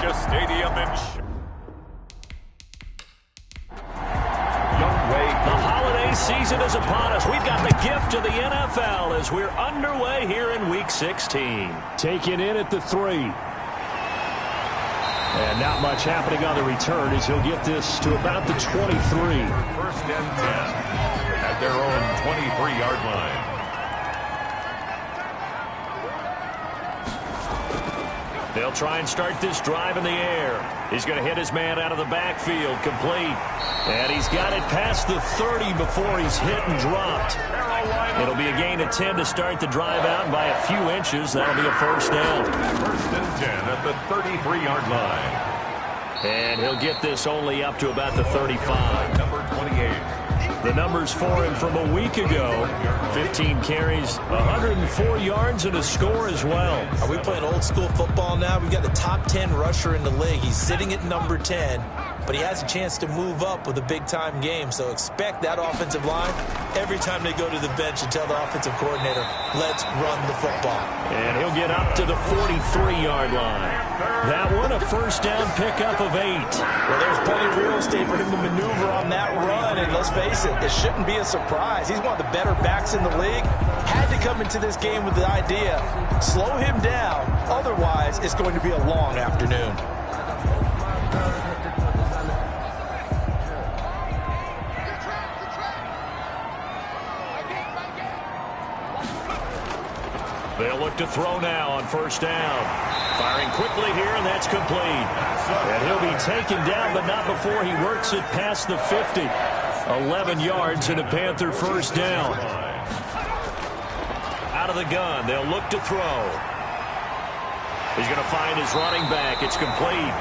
Allegiant Stadium in The holiday season is upon us. We've got the gift of the NFL as we're underway here in Week 16. Taken in at the 3. And not much happening on the return as he'll get this to about the 23. First and 10 at their own 23-yard line. They'll try and start this drive in the air. He's going to hit his man out of the backfield, complete. And he's got it past the 30 before he's hit and dropped. It'll be a gain of 10 to start the drive out, and by a few inches, that'll be a first down. First and 10 at the 33-yard line. And he'll get this only up to about the 35. Number 28. The numbers for him from a week ago: 15 carries, 104 yards, and a score as well. Are we playing old school football now? We've got the top 10 rusher in the league. He's sitting at number 10, but he has a chance to move up with a big-time game. So expect that offensive line every time they go to the bench and tell the offensive coordinator, let's run the football. And he'll get up to the 43-yard line. That one, a first down pickup of 8. Well, there's plenty of real estate for him to maneuver on that run, and let's face it, it shouldn't be a surprise. He's one of the better backs in the league. Had to come into this game with the idea, slow him down, otherwise it's going to be a long afternoon. They'll look to throw now on first down. Firing quickly here, and that's complete. And he'll be taken down, but not before he works it past the 50. 11 yards and a Panther first down. Out of the gun, they'll look to throw. He's going to find his running back. It's complete.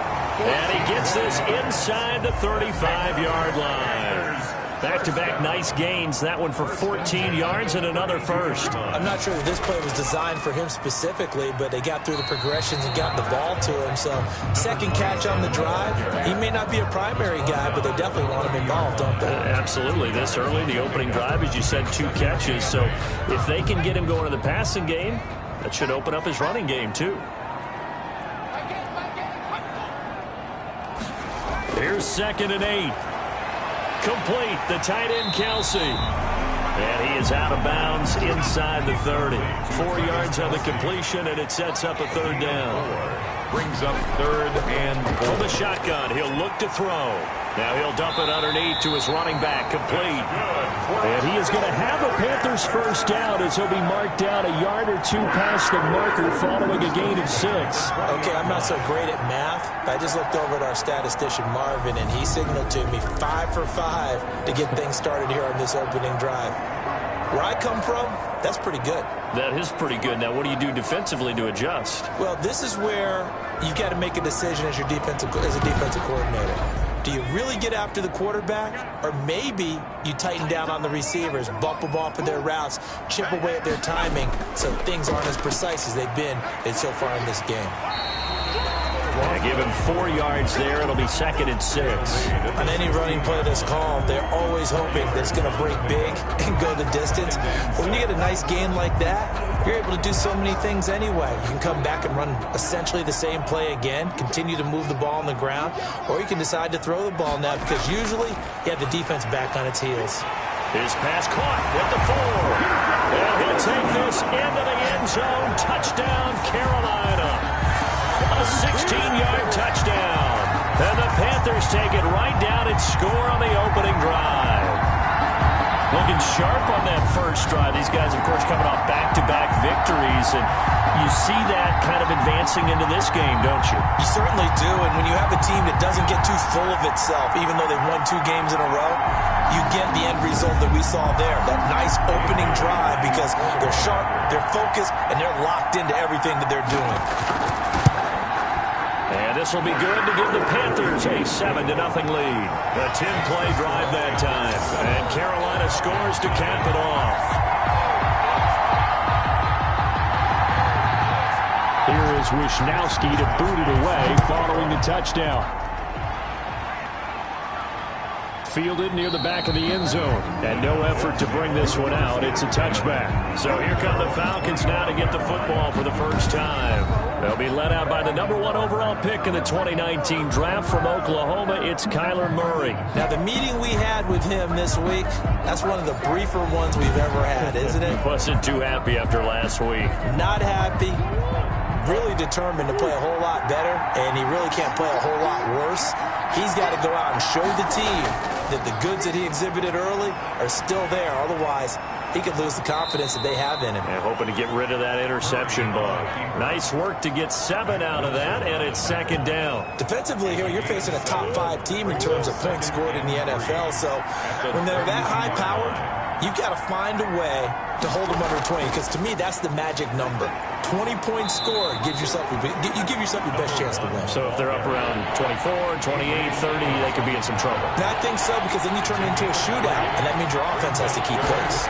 And he gets this inside the 35-yard line. Back-to-back nice gains. That one for 14 yards and another first. I'm not sure that this play was designed for him specifically, but they got through the progressions and got the ball to him. So second catch on the drive. He may not be a primary guy, but they definitely want him involved, don't they? Absolutely. This early, the opening drive, as you said, 2 catches. So if they can get him going in the passing game, that should open up his running game too. Here's 2nd and 8. Complete, the tight end Kelsey. And he is out of bounds inside the 30. 4 yards on the completion, and it sets up a third down. Brings up 3rd and 4. From the shotgun, he'll look to throw. Now he'll dump it underneath to his running back, complete. And he is going to have a Panthers first down as he'll be marked down a yard or 2 past the marker following a gain of 6. Okay, I'm not so great at math, but I just looked over at our statistician, Marvin, and he signaled to me 5 for 5 to get things started here on this opening drive. Where I come from, that's pretty good. That is pretty good. Now, what do you do defensively to adjust? Well, this is where you've got to make a decision as a defensive coordinator. Do you really get after the quarterback, or maybe you tighten down on the receivers, bump them off of their routes, chip away at their timing so things aren't as precise as they've been so far in this game? Give him 4 yards there. It'll be 2nd and 6. On any running play that's called, they're always hoping that it's going to break big and go the distance. But when you get a nice game like that, you're able to do so many things anyway. You can come back and run essentially the same play again, continue to move the ball on the ground, or you can decide to throw the ball now because usually you have the defense back on its heels. His pass caught at the 4. And he'll take this into the end zone. Touchdown, Carolina. A 16-yard touchdown. And the Panthers take it right down and score on the opening drive. Looking sharp on that first drive. These guys, of course, coming off back-to-back victories. And you see that kind of advancing into this game, don't you? You certainly do. And when you have a team that doesn't get too full of itself, even though they've won 2 games in a row, you get the end result that we saw there. That nice opening drive because they're sharp, they're focused, and they're locked into everything that they're doing. And this will be good to give the Panthers a 7-0 lead. A 10-play drive that time. And Carolina scores to cap it off. Here is Wishnowski to boot it away following the touchdown. Fielded near the back of the end zone. And no effort to bring this one out. It's a touchback. So here come the Falcons now to get the football for the first time. They'll be led out by the #1 overall pick in the 2019 draft from Oklahoma. It's Kyler Murray. Now, the meeting we had with him this week, that's one of the briefer ones we've ever had, isn't it? Wasn't too happy after last week. Not happy. Really determined to play a whole lot better, and he really can't play a whole lot worse. He's got to go out and show the team that the goods that he exhibited early are still there. Otherwise, he could lose the confidence that they have in him. And hoping to get rid of that interception bug. Nice work to get 7 out of that, and it's 2nd down. Defensively here, you're facing a top 5 team in terms of points scored in the NFL. So when they're that high-powered, you've got to find a way to hold them under 20, because to me, that's the magic number. 20 points scored gives yourself you give yourself your best chance to win. So if they're up around 24, 28, 30, they could be in some trouble. And I think so, because then you turn it into a shootout, and that means your offense has to keep pace.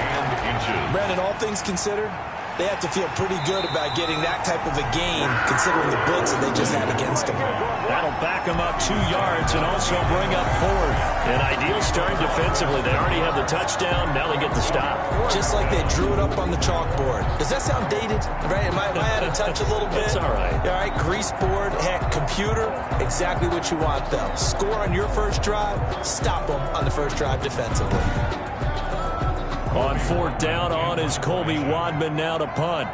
Brandon, all things considered, they have to feel pretty good about getting that type of a gain, considering the blitz that they just had against them. That'll back them up 2 yards and also bring up 4th. An ideal start defensively. They already have the touchdown. Now they get the stop. Just like they drew it up on the chalkboard. Does that sound dated? Right? Am I out of touch a little bit? It's all right. All right, grease board, heck, computer, exactly what you want, though. Score on your first drive, stop them on the first drive defensively. On 4th down, on is Colby Wadman now to punt.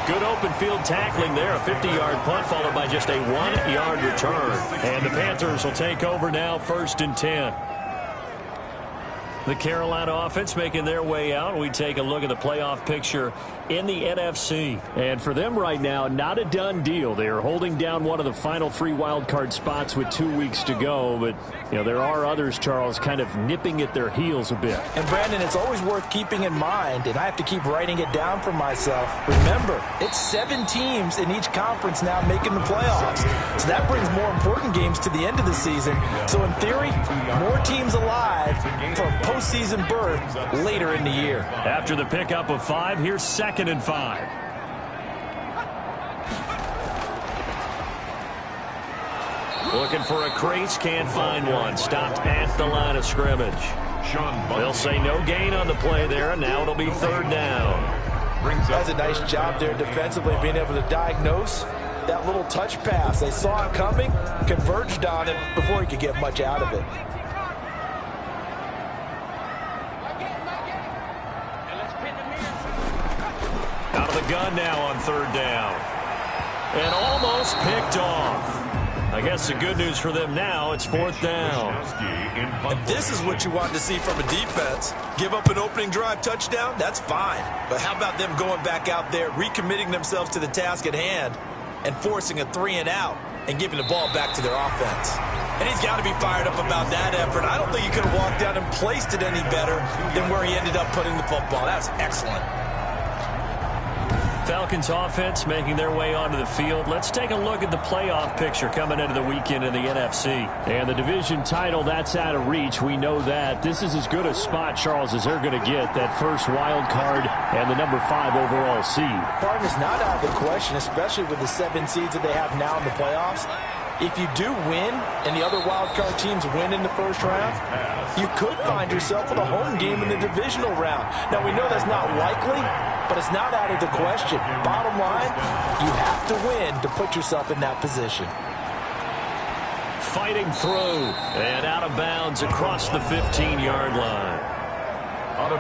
Good open field tackling there. A 50-yard punt followed by just a 1-yard return. And the Panthers will take over now, 1st and 10. The Carolina offense making their way out. We take a look at the playoff picture in the NFC. And for them right now, not a done deal. They are holding down one of the final 3 wild card spots with 2 weeks to go. But, you know, there are others, Charles, kind of nipping at their heels a bit. And, Brandon, it's always worth keeping in mind, and I have to keep writing it down for myself. Remember, it's 7 teams in each conference now making the playoffs. So that brings more important games to the end of the season. So, in theory, more teams alive for postseason berth later in the year. After the pickup of 5, here's 2nd and 5. Looking for a crease, can't find one. Stopped at the line of scrimmage. They'll say no gain on the play there, and now it'll be 3rd down. That's a nice job there defensively, being able to diagnose that little touch pass. They saw it coming, converged on it before he could get much out of it. Out of the gun now on 3rd down. And almost picked off. I guess the good news for them now, it's 4th down. And this is what you want to see from a defense. Give up an opening drive touchdown, that's fine. But how about them going back out there, recommitting themselves to the task at hand, and forcing a 3-and-out and giving the ball back to their offense. And he's got to be fired up about that effort. I don't think he could have walked down and placed it any better than where he ended up putting the football. That was excellent. Falcons offense making their way onto the field. Let's take a look at the playoff picture coming into the weekend in the NFC. And the division title, that's out of reach. We know that. This is as good a spot, Charles, as they're going to get. That first wild card and the number 5 overall seed. Pardon is not out of the question, especially with the 7 seeds that they have now in the playoffs. If you do win and the other wild card teams win in the first round, you could find yourself with a home game in the divisional round. Now, we know that's not likely, but it's not out of the question. Bottom line, you have to win to put yourself in that position. Fighting through and out of bounds across the 15-yard line.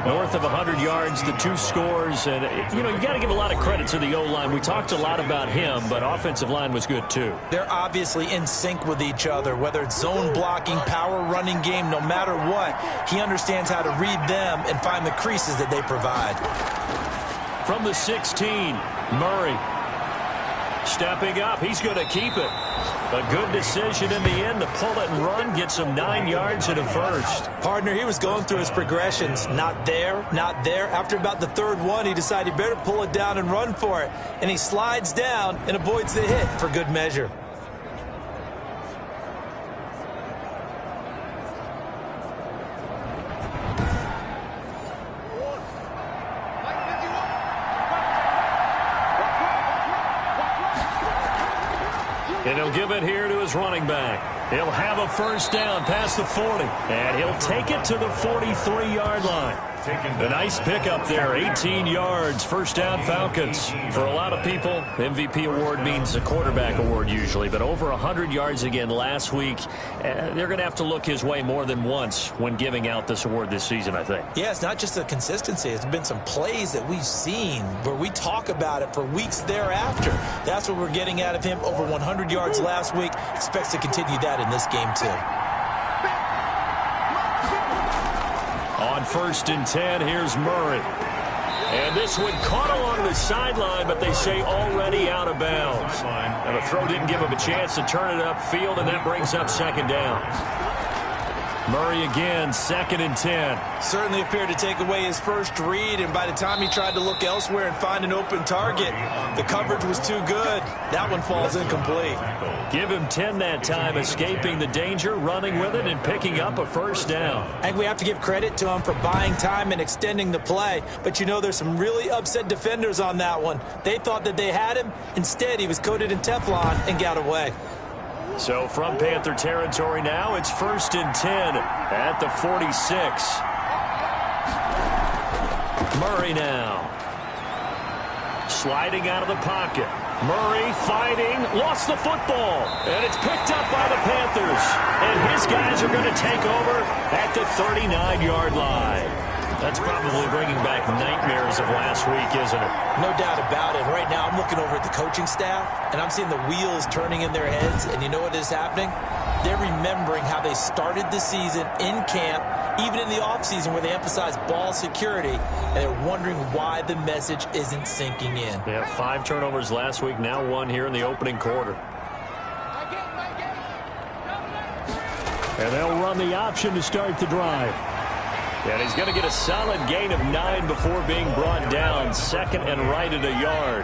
North of 100 yards, the 2 scores. And, you know, you got to give a lot of credit to the O-line. We talked a lot about him, but offensive line was good, too. They're obviously in sync with each other, whether it's zone blocking, power running game, no matter what. He understands how to read them and find the creases that they provide. From the 16, Murray stepping up. He's going to keep it. A good decision in the end to pull it and run, get some 9 yards and a first. Partner, he was going through his progressions. Not there, not there. After about the 3rd one, he decided he better pull it down and run for it. And he slides down and avoids the hit for good measure. And he'll give it here to his running back. He'll have a first down past the 40, and he'll take it to the 43-yard line. A nice pickup there, 18 yards, first down Falcons. For a lot of people, MVP award means a quarterback award usually, but over 100 yards again last week. They're going to have to look his way more than once when giving out this award this season, I think. Yeah, it's not just the consistency. It's been some plays that we've seen where we talk about it for weeks thereafter. That's what we're getting out of him. Over 100 yards last week. Expects to continue that in this game, too. On 1st and 10, here's Murray. And this one caught along the sideline, but they say already out of bounds. And the throw didn't give him a chance to turn it upfield, and that brings up 2nd down. Murray again, 2nd and 10. Certainly appeared to take away his first read, and by the time he tried to look elsewhere and find an open target, the coverage was too good. That one falls incomplete. Give him 10 that time, escaping the danger, running with it, and picking up a first down. I think we have to give credit to him for buying time and extending the play, but you know there's some really upset defenders on that one. They thought that they had him. Instead, he was coated in Teflon and got away. So from Panther territory now, it's 1st and 10 at the 46. Murray now. Sliding out of the pocket. Murray fighting, lost the football, and it's picked up by the Panthers. And his guys are going to take over at the 39-yard line. That's probably bringing back nightmares of last week, isn't it? No doubt about it. Right now, I'm looking over at the coaching staff, and I'm seeing the wheels turning in their heads, and you know what is happening? They're remembering how they started the season in camp, even in the offseason where they emphasized ball security, and they're wondering why the message isn't sinking in. They had 5 turnovers last week, now 1 here in the opening quarter. And they'll run the option to start the drive. And he's going to get a solid gain of 9 before being brought down. 2nd and right at a yard.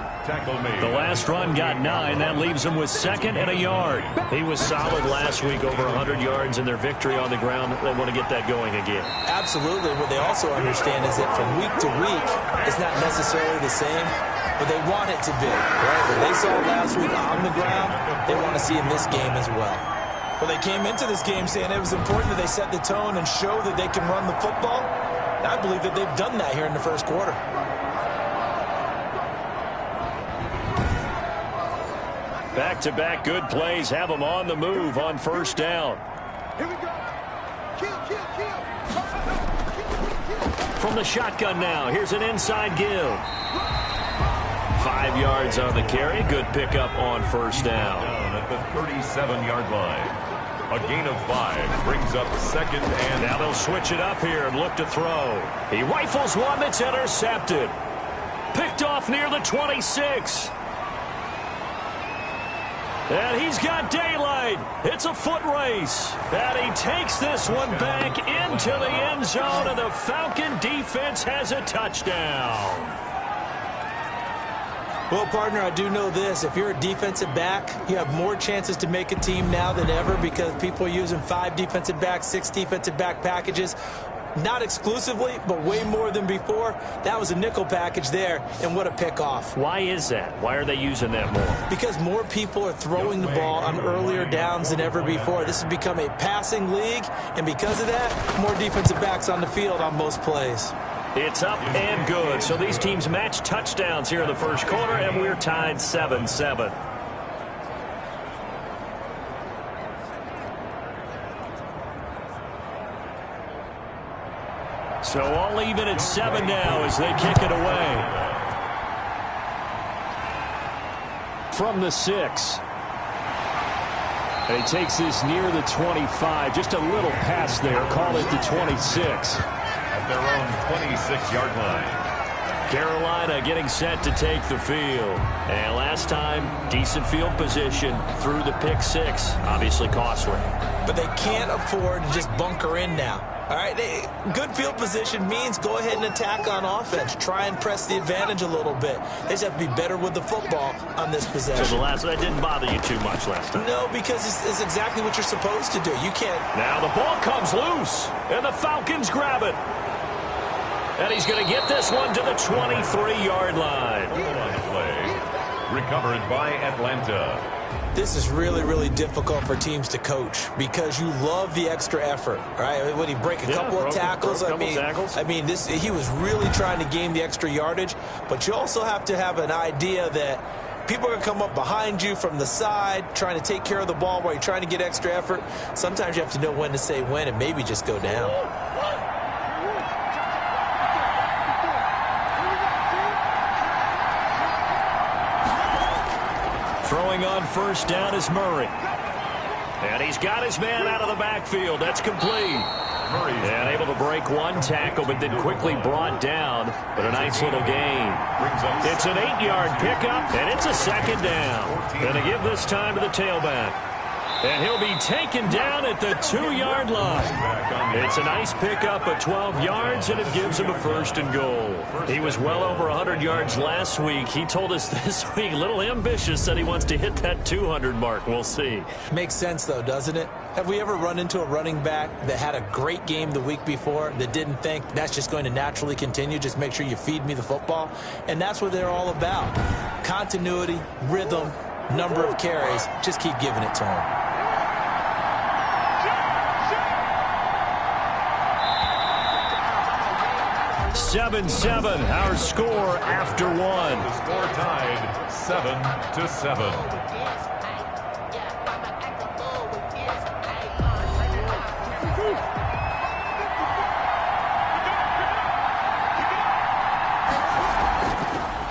The last run got 9. That leaves him with 2nd and a yard. He was solid last week, over 100 yards in their victory on the ground. They want to get that going again. Absolutely. What they also understand is that from week to week, it's not necessarily the same, but they want it to be. Right? What they saw last week on the ground, they want to see in this game as well. Well, they came into this game saying it was important that they set the tone and show that they can run the football. And I believe that they've done that here in the first quarter. Back-to-back good plays have them on the move on 1st down. Here we go. Kill. From the shotgun now, here's an inside give. 5 yards on the carry. Good pickup on 1st down. At the 37-yard line. A gain of 5 brings up 2nd and... Now they'll switch it up here and look to throw. He rifles one that's intercepted. Picked off near the 26. And he's got daylight. It's a foot race. And he takes this one back into the end zone, and the Falcon defense has a touchdown. Well, partner, I do know this. If you're a defensive back, you have more chances to make a team now than ever because people are using 5 defensive backs, 6 defensive back packages. Not exclusively, but way more than before. That was a nickel package there, and what a pickoff. Why is that? Why are they using that more? Because more people are throwing the ball on earlier downs than ever before. This has become a passing league, and because of that, more defensive backs on the field on most plays. It's up and good. So these teams match touchdowns here in the first quarter, and we're tied 7-7. So all even at 7 now as they kick it away. From the 6. And he takes this near the 25. Just a little pass there. Call it the 26. At their own 26-yard line. Carolina getting set to take the field. And last time, decent field position through the pick 6. Obviously costly. But they can't afford to just bunker in now. All right, good field position means go ahead and attack on offense. Try and press the advantage a little bit. They just have to be better with the football on this possession. So that didn't bother you too much last time? No, because it's exactly what you're supposed to do. You can't. Now the ball comes loose, and the Falcons grab it. And he's going to get this one to the 23-yard line. Play recovered by Atlanta. This is really, really difficult for teams to coach because you love the extra effort, right? When he break a couple of tackles, I mean, he was really trying to gain the extra yardage, but you also have to have an idea that people are going to come up behind you from the side, trying to take care of the ball while you're trying to get extra effort. Sometimes you have to know when to say when and maybe just go down. Throwing on first down is Murray. And he's got his man out of the backfield. That's complete. And able to break one tackle, but then quickly brought down. But a nice little gain. It's an 8-yard pickup, and it's a second down. Going to give this time to the tailback. And he'll be taken down at the 2-yard line. It's a nice pickup of 12 yards, and it gives him a first and goal. He was well over 100 yards last week. He told us this week, a little ambitious, that he wants to hit that 200 mark. We'll see. Makes sense, though, doesn't it? Have we ever run into a running back that had a great game the week before that didn't think that's just going to naturally continue? Just make sure you feed me the football. And that's what they're all about. Continuity, rhythm, number of carries. Just keep giving it to him. 7-7, our score after one. The score tied 7-7.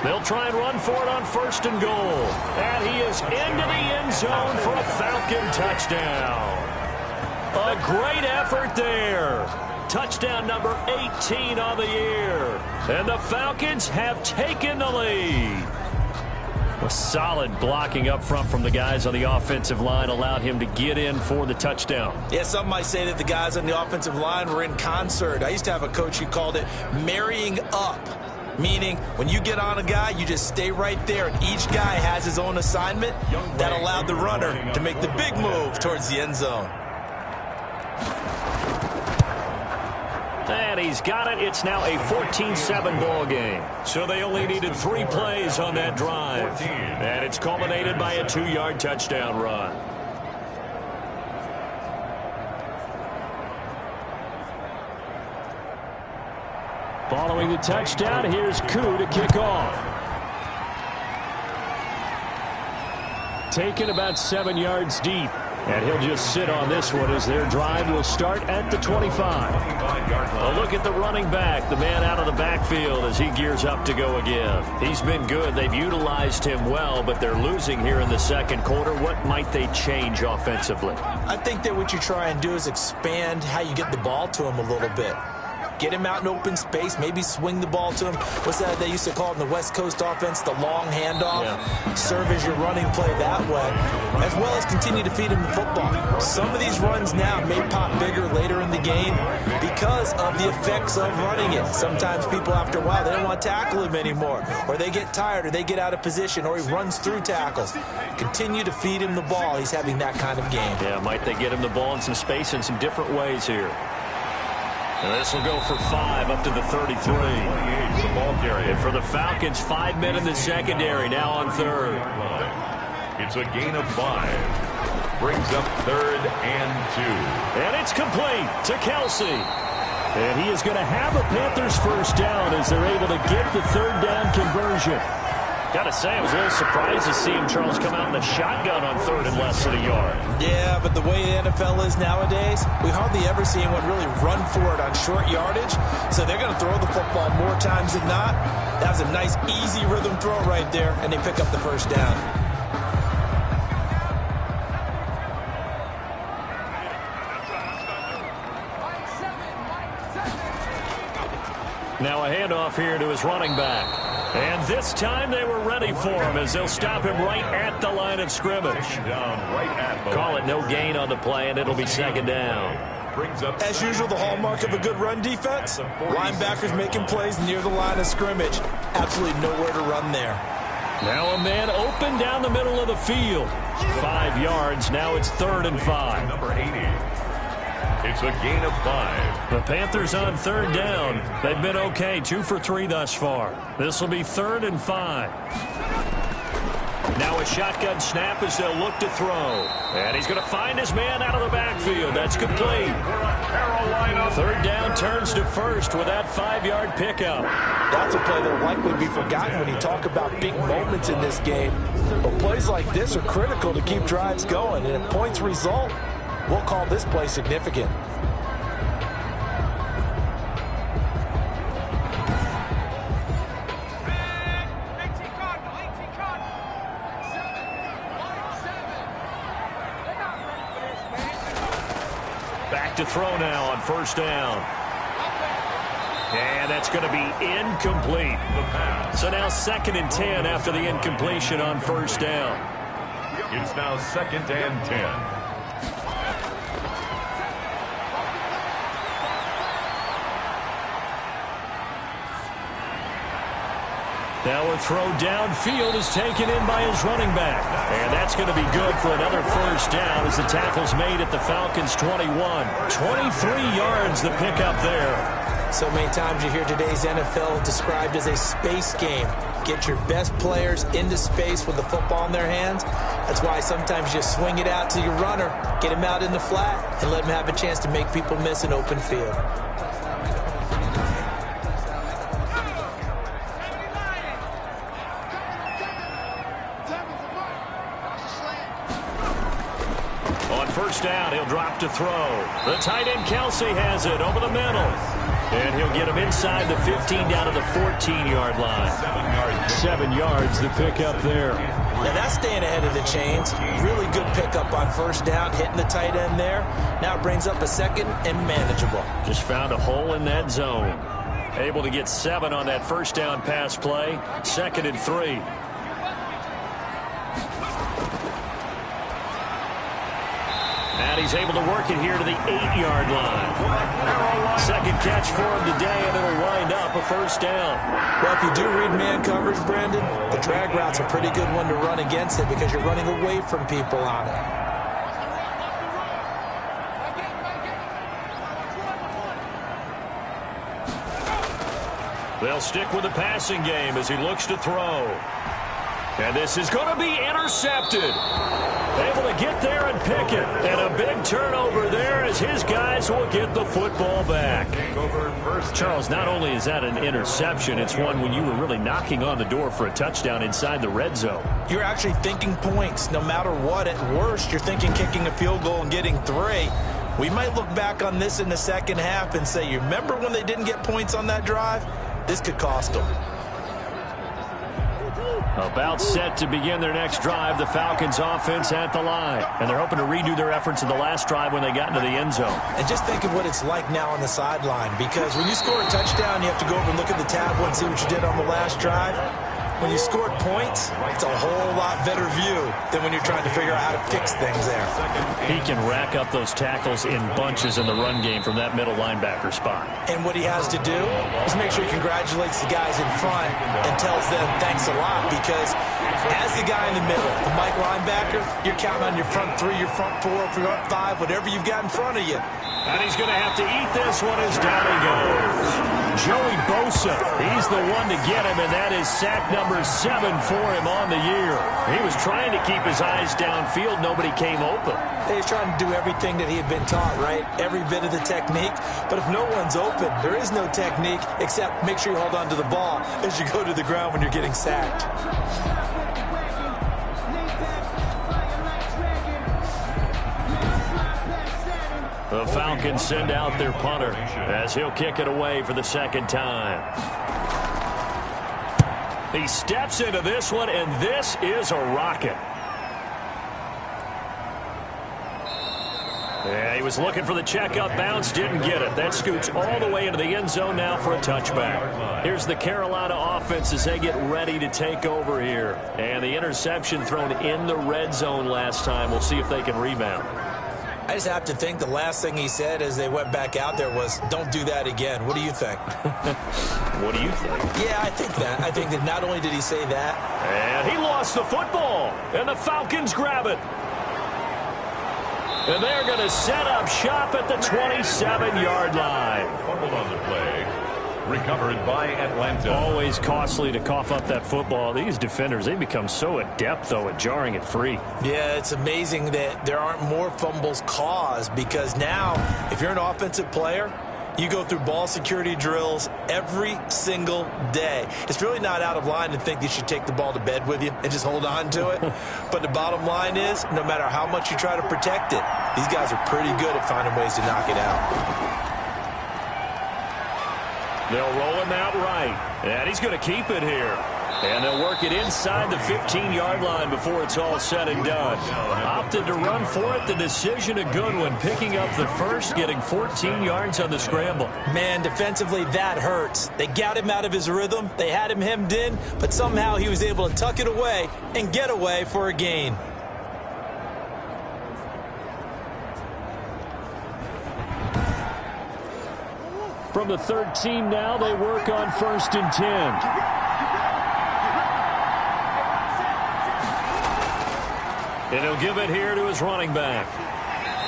They'll try and run for it on first and goal. And he is into the end zone for a Falcon touchdown. A great effort there. Touchdown number 18 on the year. And the Falcons have taken the lead. A solid blocking up front from the guys on the offensive line allowed him to get in for the touchdown. Yeah, some might say that the guys on the offensive line were in concert. I used to have a coach who called it marrying up, meaning when you get on a guy, you just stay right there, and each guy has his own assignment. That allowed the runner to make the big move towards the end zone. And he's got it. It's now a 14-7 ball game. So they only needed 3 plays on that drive. And it's culminated by a 2-yard touchdown run. Following the touchdown, here's Koo to kick off. Taken about 7 yards deep. And he'll just sit on this one as their drive will start at the 25. A look at the running back, the man out of the backfield as he gears up to go again. He's been good. They've utilized him well, but they're losing here in the second quarter. What might they change offensively? I think that what you try and do is expand how you get the ball to him a little bit. Get him out in open space, maybe swing the ball to him. What's that they used to call it in the West Coast offense, the long handoff? Yeah. Serve as your running play that way, as well as continue to feed him the football. Some of these runs now may pop bigger later in the game because of the effects of running it. Sometimes people, after a while, they don't want to tackle him anymore, or they get tired, or they get out of position, or he runs through tackles. Continue to feed him the ball. He's having that kind of game. Yeah, might they get him the ball in some space in some different ways here. And this will go for 5 up to the 33. And for the Falcons, 5 men in the secondary, now on third. It's a gain of 5. Brings up 3rd and 2. And it's complete to Kelsey. And he is going to have a Panthers first down as they're able to get the 3rd down conversion. Got to say, I was a little surprised to see him, Charles, come out in the shotgun on 3rd and less than a yard. Yeah, but the way the NFL is nowadays, we hardly ever see anyone really run for it on short yardage. So they're going to throw the football more times than not. That was a nice, easy rhythm throw right there, and they pick up the first down. Now a handoff here to his running back. And this time they were ready for him as they'll stop him right at the line of scrimmage. Call it no gain on the play, and it'll be 2nd down. As usual, the hallmark of a good run defense, linebackers making plays near the line of scrimmage. Absolutely nowhere to run there. Now a man open down the middle of the field. 5 yards. Now it's 3rd and 5. Number 80. It's a gain of 5. The Panthers on 3rd down. They've been okay, 2 for 3 thus far. This will be 3rd and 5. Now a shotgun snap as they'll look to throw. And he's going to find his man out of the backfield. That's complete. Third down turns to first with that 5-yard pickup. That's a play that will likely be forgotten when you talk about big moments in this game. But plays like this are critical to keep drives going. And if points result, we'll call this play significant. Back to throw now on first down. And that's going to be incomplete. So now 2nd and 10 after the incompletion on first down. It's now 2nd and 10. Now a throw downfield is taken in by his running back. And that's going to be good for another first down as the tackle's made at the Falcons' 21. 23 yards the pickup there. So many times you hear today's NFL described as a space game. Get your best players into space with the football in their hands. That's why sometimes you swing it out to your runner, get him out in the flat, and let him have a chance to make people miss an open field. First down, he'll drop to throw. The tight end Kelsey has it over the middle. And he'll get him inside the 15 down to the 14-yard line. 7 yards the pickup there. Now that's staying ahead of the chains. Really good pickup on first down, hitting the tight end there. Now it brings up a 2nd and manageable. Just found a hole in that zone. Able to get 7 on that first down pass play. 2nd and 3. And he's able to work it here to the 8-yard line. Second catch for him today, and it'll wind up a first down. Well, if you do read man coverage, Brandon, the drag route's a pretty good one to run against it because you're running away from people on it. They'll stick with the passing game as he looks to throw. And this is going to be intercepted. Able to get there and pick it. And a big turnover there as his guys will get the football back. Charles, not only is that an interception, it's one when you were really knocking on the door for a touchdown inside the red zone. You're actually thinking points no matter what. At worst, you're thinking kicking a field goal and getting 3. We might look back on this in the second half and say, you remember when they didn't get points on that drive? This could cost them. About set to begin their next drive, the Falcons offense at the line. And they're hoping to redo their efforts in the last drive when they got into the end zone. And just think of what it's like now on the sideline, because when you score a touchdown, you have to go over and look at the tablet and see what you did on the last drive. When you scored points, it's a whole lot better view than when you're trying to figure out how to fix things there. He can rack up those tackles in bunches in the run game from that middle linebacker spot. And what he has to do is make sure he congratulates the guys in front and tells them thanks a lot, because as the guy in the middle, the Mike linebacker, you're counting on your front 3, your front 4, your front 5, whatever you've got in front of you. And he's going to have to eat this one as down he goes. Joey Bosa, he's the one to get him, and that is sack number 7 for him on the year. He was trying to keep his eyes downfield. Nobody came open. He's trying to do everything that he had been taught, right? Every bit of the technique. But if no one's open, there is no technique except make sure you hold on to the ball as you go to the ground when you're getting sacked. The Falcons send out their punter as he'll kick it away for the second time. He steps into this one, and this is a rocket. Yeah, he was looking for the checkup bounce, didn't get it. That scoots all the way into the end zone now for a touchback. Here's the Carolina offense as they get ready to take over here. And the interception thrown in the red zone last time. We'll see if they can rebound. I just have to think the last thing he said as they went back out there was, don't do that again. What do you think? What do you think? Yeah, I think that. I think that not only did he say that. And he lost the football. And the Falcons grab it. And they're going to set up shop at the 27-yard line. Fumbled on the play. Recovered by Atlanta. Always costly to cough up that football. These defenders, they become so adept, though, at jarring it free. Yeah, it's amazing that there aren't more fumbles caused, because now, if you're an offensive player, you go through ball security drills every single day. It's really not out of line to think you should take the ball to bed with you and just hold on to it. But the bottom line is, no matter how much you try to protect it, these guys are pretty good at finding ways to knock it out. They'll roll him out right. And he's going to keep it here. And they'll work it inside the 15-yard line before it's all said and done. Opted to run for it. The decision a good one. Picking up the first, getting 14 yards on the scramble. Man, defensively, that hurts. They got him out of his rhythm. They had him hemmed in, but somehow he was able to tuck it away and get away for a gain. From the 13 now, they work on 1st and 10. And he'll give it here to his running back.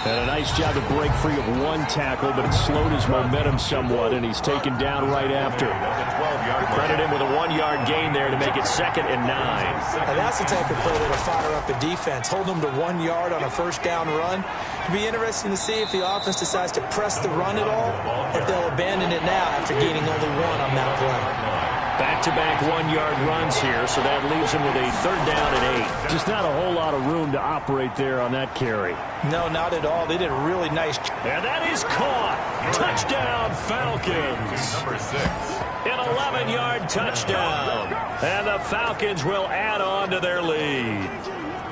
And a nice job to break free of one tackle, but it slowed his momentum somewhat, and he's taken down right after. Credit him with a 1-yard gain there to make it 2nd and 9. Now that's the type of play that'll fire up a defense. Hold them to 1 yard on a first down run. It'll be interesting to see if the offense decides to press the run at all, or if they'll abandon it now after gaining only 1 on that play. Back-to-back 1-yard runs here, so that leaves him with a 3rd down and 8. Just not a whole lot of room to operate there on that carry. No, not at all. They did a really nice. And that is caught. Touchdown, Falcons. Number 6. An 11-yard touchdown. And the Falcons will add on to their lead.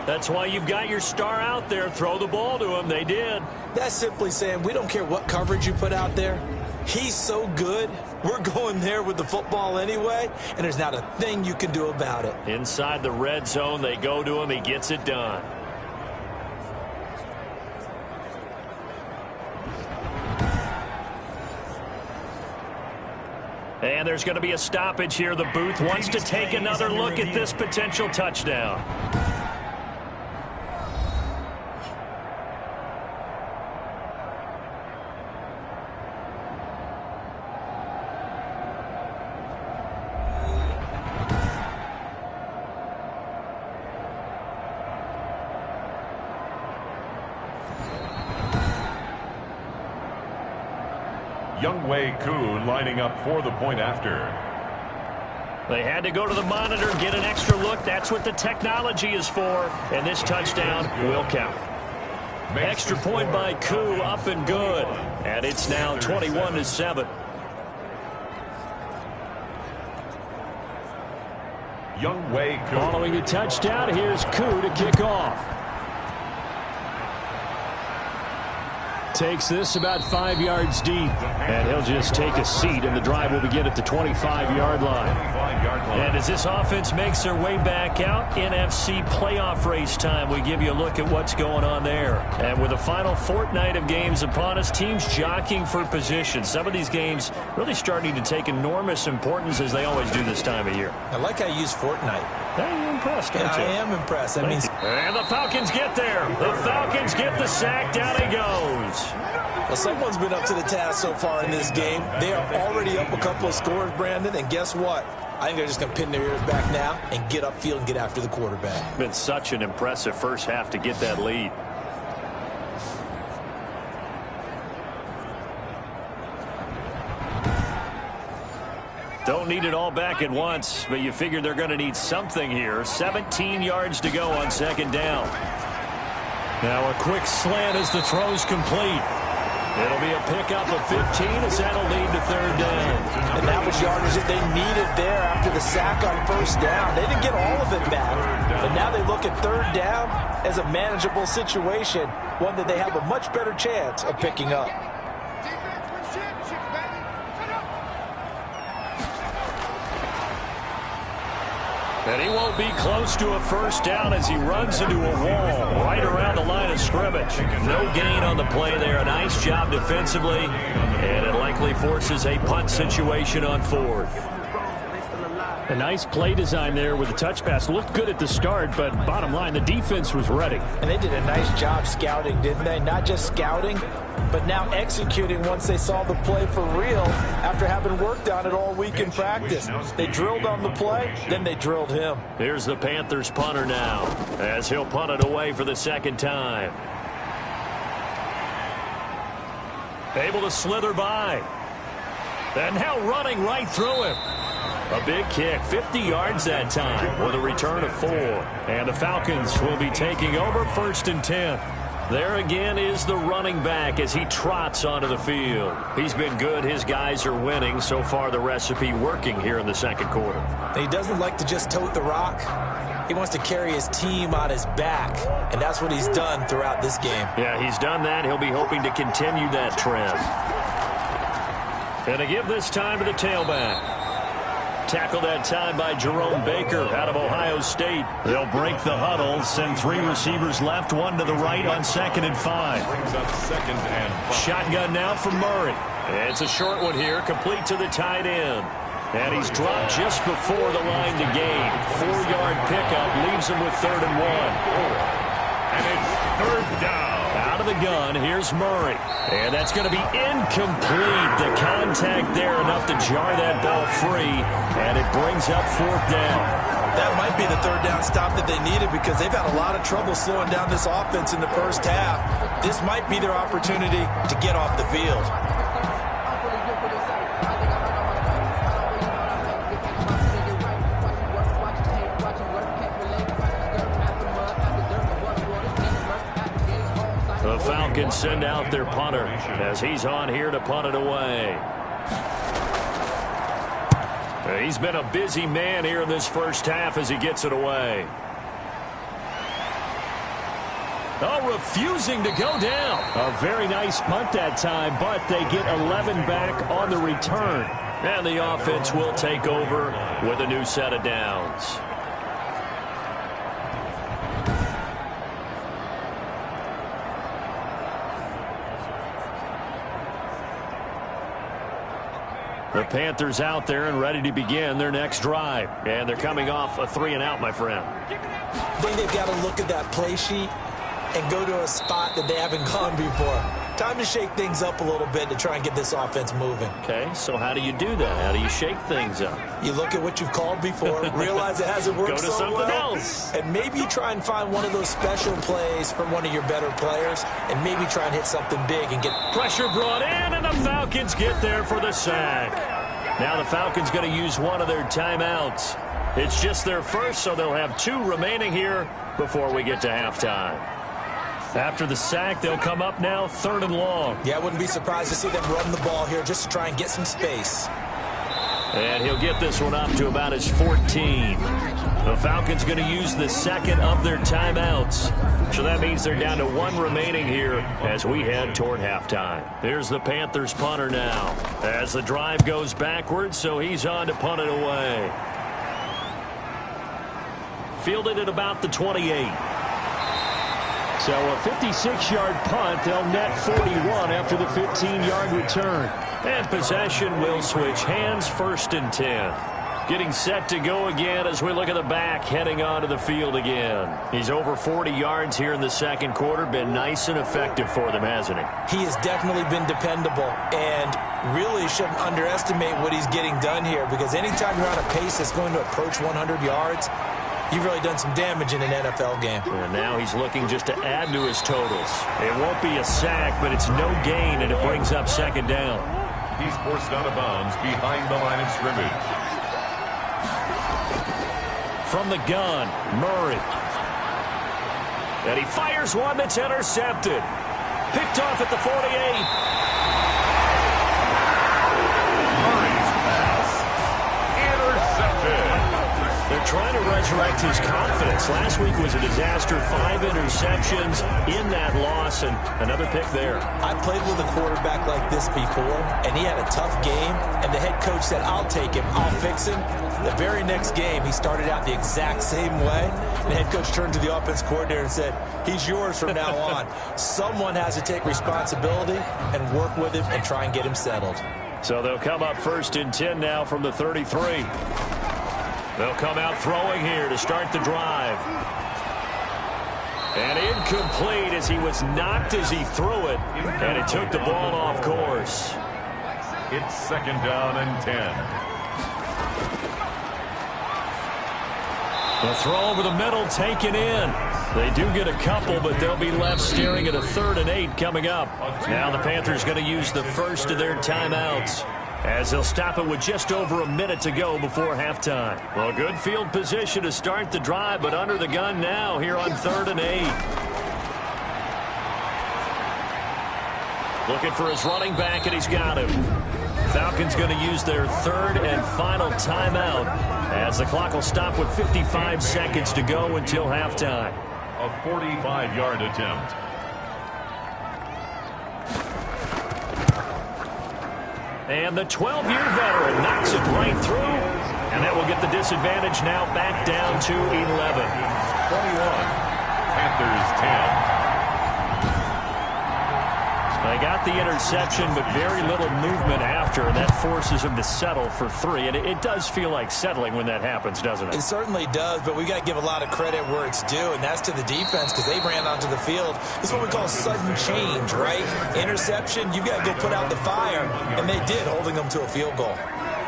That's why you've got your star out there. Throw the ball to him. They did. That's simply saying we don't care what coverage you put out there. He's so good. We're going there with the football anyway, and there's not a thing you can do about it. Inside the red zone, they go to him. He gets it done. And there's going to be a stoppage here. The booth wants to take another look at this potential touchdown. Younghoe Koo lining up for the point after. They had to go to the monitor, get an extra look. That's what the technology is for. And this touchdown will count. Extra point by Koo, up and good. And it's now 21-7. Younghoe Koo. Following the touchdown, here's Koo to kick off. Takes this about 5 yards deep, and he'll just take a seat, and the drive will begin at the 25-yard line. And as this offense makes their way back out, NFC playoff race time, we give you a look at what's going on there. And with the final fortnight of games upon us, teams jockeying for position. Some of these games really starting to take enormous importance, as they always do this time of year. I like how you use Fortnite. Hey, you're impressed, aren't you? I am impressed. That means. And the Falcons get there. The Falcons get the sack. Down he goes. Well, someone's been up to the task so far in this game. They are already up a couple of scores, Brandon, and guess what? I think they're just going to pin their ears back now and get upfield and get after the quarterback. Been such an impressive first half to get that lead. Don't need it all back at once, but you figure they're going to need something here. 17 yards to go on 2nd down. Now a quick slant as the throw's complete. It'll be a pickup of 15 as that'll lead to 3rd down. And that was yardage that they needed there after the sack on 1st down. They didn't get all of it back, but now they look at 3rd down as a manageable situation, one that they have a much better chance of picking up. And he won't be close to a 1st down as he runs into a wall right around the line of scrimmage. No gain on the play there. A nice job defensively. And it likely forces a punt situation on 4th. A nice play design there with the touch pass. Looked good at the start, but bottom line, the defense was ready. And they did a nice job scouting, didn't they? Not just scouting, but now executing once they saw the play for real after having worked on it all week in practice. They drilled on the play, then they drilled him. Here's the Panthers punter now as he'll punt it away for the second time. Able to slither by. And now running right through him. A big kick, 50 yards that time with a return of 4. And the Falcons will be taking over 1st and 10. There again is the running back as he trots onto the field. He's been good. His guys are winning. So far, the recipe working here in the second quarter. He doesn't like to just tote the rock. He wants to carry his team on his back, and that's what he's done throughout this game. Yeah, he's done that. He'll be hoping to continue that trend. And to give this time to the tailback. Tackled that time by Jerome Baker out of Ohio State. They'll break the huddle, send 3 receivers left, 1 to the right on 2nd and 5. Brings up 2nd and 5. Shotgun now for Murray. It's a short one here, complete to the tight end. And he's dropped just before the line to gain. 4-yard pickup leaves him with 3rd and 1. And it's 3rd down. Out of the gun, here's Murray. And that's going to be incomplete. The contact there enough to jar that ball free. And it brings up 4th down. That might be the 3rd down stop that they needed because they've had a lot of trouble slowing down this offense in the first half. This might be their opportunity to get off the field. The Falcons send out their punter as he's on here to punt it away. He's been a busy man here in this first half as he gets it away. Oh, refusing to go down. A very nice punt that time, but they get 11 back on the return. And the offense will take over with a new set of downs. The Panthers out there and ready to begin their next drive. And they're coming off a 3-and-out, my friend. I think they've got to look at that play sheet and go to a spot that they haven't gone before. Time to shake things up a little bit to try and get this offense moving. Okay, so how do you do that? How do you shake things up? You look at what you've called before, realize it hasn't worked Go to so something well, else. and maybe you try and find one of those special plays from one of your better players, and maybe try and hit something big and get Pressure brought in, and the Falcons get there for the sack. Now the Falcons going to use one of their timeouts. It's just their first, so they'll have 2 remaining here before we get to halftime. After the sack, they'll come up now 3rd and long. Yeah, I wouldn't be surprised to see them run the ball here just to try and get some space. And he'll get this one up to about his 14. The Falcons going to use the second of their timeouts. So that means they're down to 1 remaining here as we head toward halftime. Here's the Panthers punter now as the drive goes backwards, so he's on to punt it away. Fielded at about the 28. So a 56-yard punt. They'll net 41 after the 15-yard return. And possession will switch hands, 1st and 10. Getting set to go again as we look at the back heading onto the field again. He's over 40 yards here in the second quarter. Been nice and effective for them, hasn't he? He has definitely been dependable and really shouldn't underestimate what he's getting done here because anytime you're on a pace that's going to approach 100 yards, you've really done some damage in an NFL game. And now he's looking just to add to his totals. It won't be a sack, but it's no gain, and it brings up 2nd down. He's forced out of bounds behind the line of scrimmage. From the gun, Murray. And he fires one that's intercepted. Picked off at the 48. Murray's pass. Intercepted. They're trying to resurrect his confidence. Last week was a disaster. 5 interceptions in that loss, and another pick there. I played with a quarterback like this before, and he had a tough game, and the head coach said, I'll take him, I'll fix him. The very next game, he started out the exact same way, and the head coach turned to the offense coordinator and said, he's yours from now on. Someone has to take responsibility and work with him and try and get him settled. So they'll come up 1st and 10 now from the 33. They'll come out throwing here to start the drive. And incomplete as he was knocked as he threw it. And it took the ball off course. It's 2nd down and 10. The throw over the middle taken in. They do get a couple, but they'll be left staring at a 3rd and 8 coming up. Now the Panthers going to use the first of their timeouts, as they'll stop it with just over a minute to go before halftime. Well, good field position to start the drive, but under the gun now here on 3rd and 8. Looking for his running back, and he's got him. Falcons going to use their 3rd and final timeout, as the clock will stop with 55 seconds to go until halftime. A 45-yard attempt. And the 12-year veteran knocks it right through. And that will get the disadvantage now back down to 11. 21. Panthers 10. They got the interception, but very little movement after, and that forces them to settle for 3. And it does feel like settling when that happens, doesn't it? It certainly does, but we got to give a lot of credit where it's due, and that's to the defense, because they ran onto the field. It's what we call sudden change, right? Interception, you got to go put out the fire, and they did, holding them to a field goal.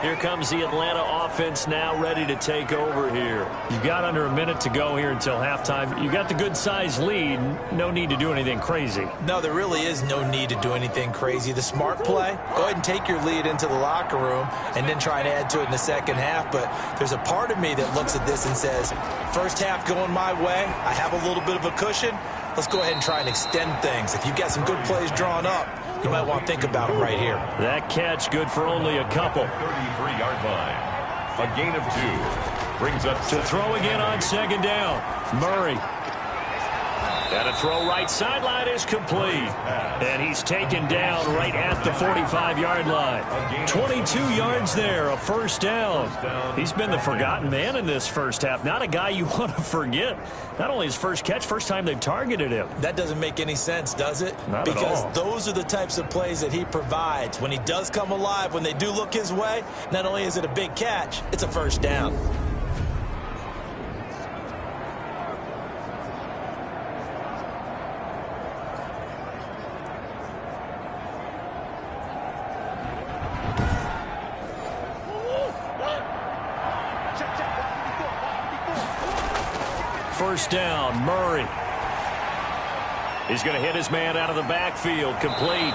Here comes the Atlanta offense now ready to take over here. You've got under a minute to go here until halftime. You got the good-sized lead. No need to do anything crazy. No, there really is no need to do anything crazy. The smart play, go ahead and take your lead into the locker room and then try and add to it in the second half. But there's a part of me that looks at this and says, first half going my way, I have a little bit of a cushion. Let's go ahead and try and extend things. If you've got some good plays drawn up, you might want to think about them right here. That catch good for only a couple. 33-yard line. A gain of 2. Brings up to throw again on 2nd down. Murray. And a throw right sideline is complete. And he's taken down right at the 45-yard line. 22 yards there, a first down. He's been the forgotten man in this first half. Not a guy you want to forget. Not only his first catch, first time they've targeted him. That doesn't make any sense, does it? Not because at all. Those are the types of plays that he provides. When he does come alive, when they do look his way, not only is it a big catch, it's a first down. First down, Murray. He's going to hit his man out of the backfield, complete.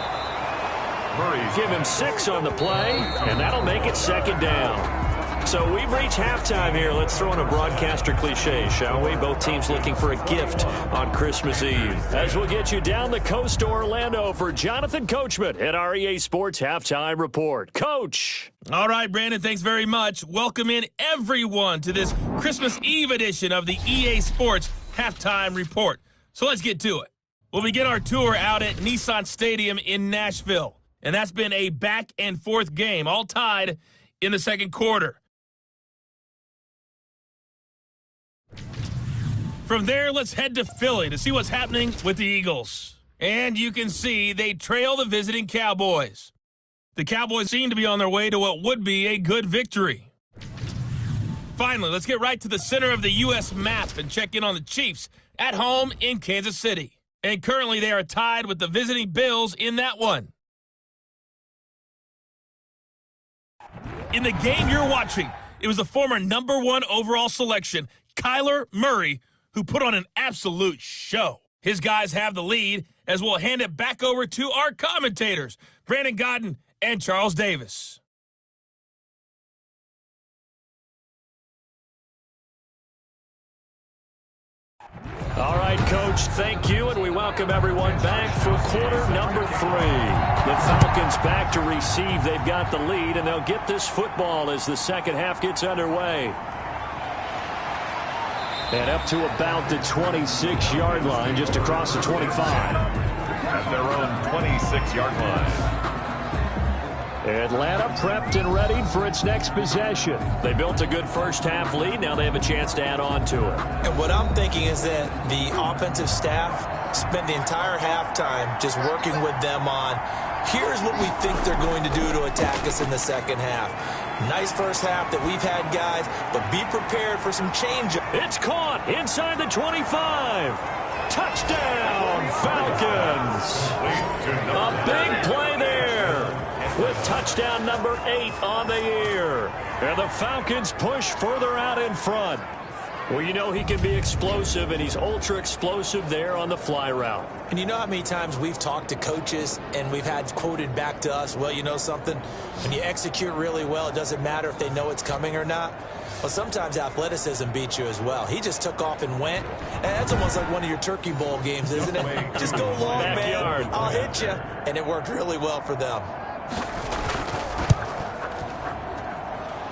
Murray. Give him 6 on the play, and that'll make it 2nd down. So we've reached halftime here. Let's throw in a broadcaster cliche, shall we? Both teams looking for a gift on Christmas Eve. As we'll get you down the coast to Orlando for Jonathan Coachman at our EA Sports Halftime Report. Coach. All right, Brandon, thanks very much. Welcome in everyone to this Christmas Eve edition of the EA Sports Halftime Report. So let's get to it. We'll begin our tour out at Nissan Stadium in Nashville. And that's been a back-and-forth game, all tied in the second quarter. From there, let's head to Philly to see what's happening with the Eagles. And you can see they trail the visiting Cowboys. The Cowboys seem to be on their way to what would be a good victory. Finally, let's get right to the center of the U.S. map and check in on the Chiefs at home in Kansas City. And currently they are tied with the visiting Bills in that one. In the game you're watching, it was the former #1 overall selection, Kyler Murray, who put on an absolute show. His guys have the lead, as we'll hand it back over to our commentators, Brandon Godden and Charles Davis. All right, Coach, thank you, and we welcome everyone back for quarter number 3. The Falcons back to receive. They've got the lead, and they'll get this football as the second half gets underway. And up to about the 26-yard line, just across the 25. At their own 26-yard line. Atlanta prepped and ready for its next possession. They built a good first-half lead. Now they have a chance to add on to it. And what I'm thinking is that the offensive staff spent the entire halftime just working with them on Here's what we think they're going to do to attack us in the second half. Nice first half that we've had, guys, but be prepared for some change. It's caught inside the 25. Touchdown, Falcons. A big play there with touchdown number 8 on the year. And the Falcons push further out in front. Well, you know he can be explosive, and he's ultra explosive there on the fly route. And you know how many times we've talked to coaches and we've had quoted back to us, well, you know something? When you execute really well, it doesn't matter if they know it's coming or not. Well, sometimes athleticism beats you as well. He just took off and went. And that's almost like one of your Turkey Bowl games, isn't it? Just go long, man. I'll hit you. And it worked really well for them.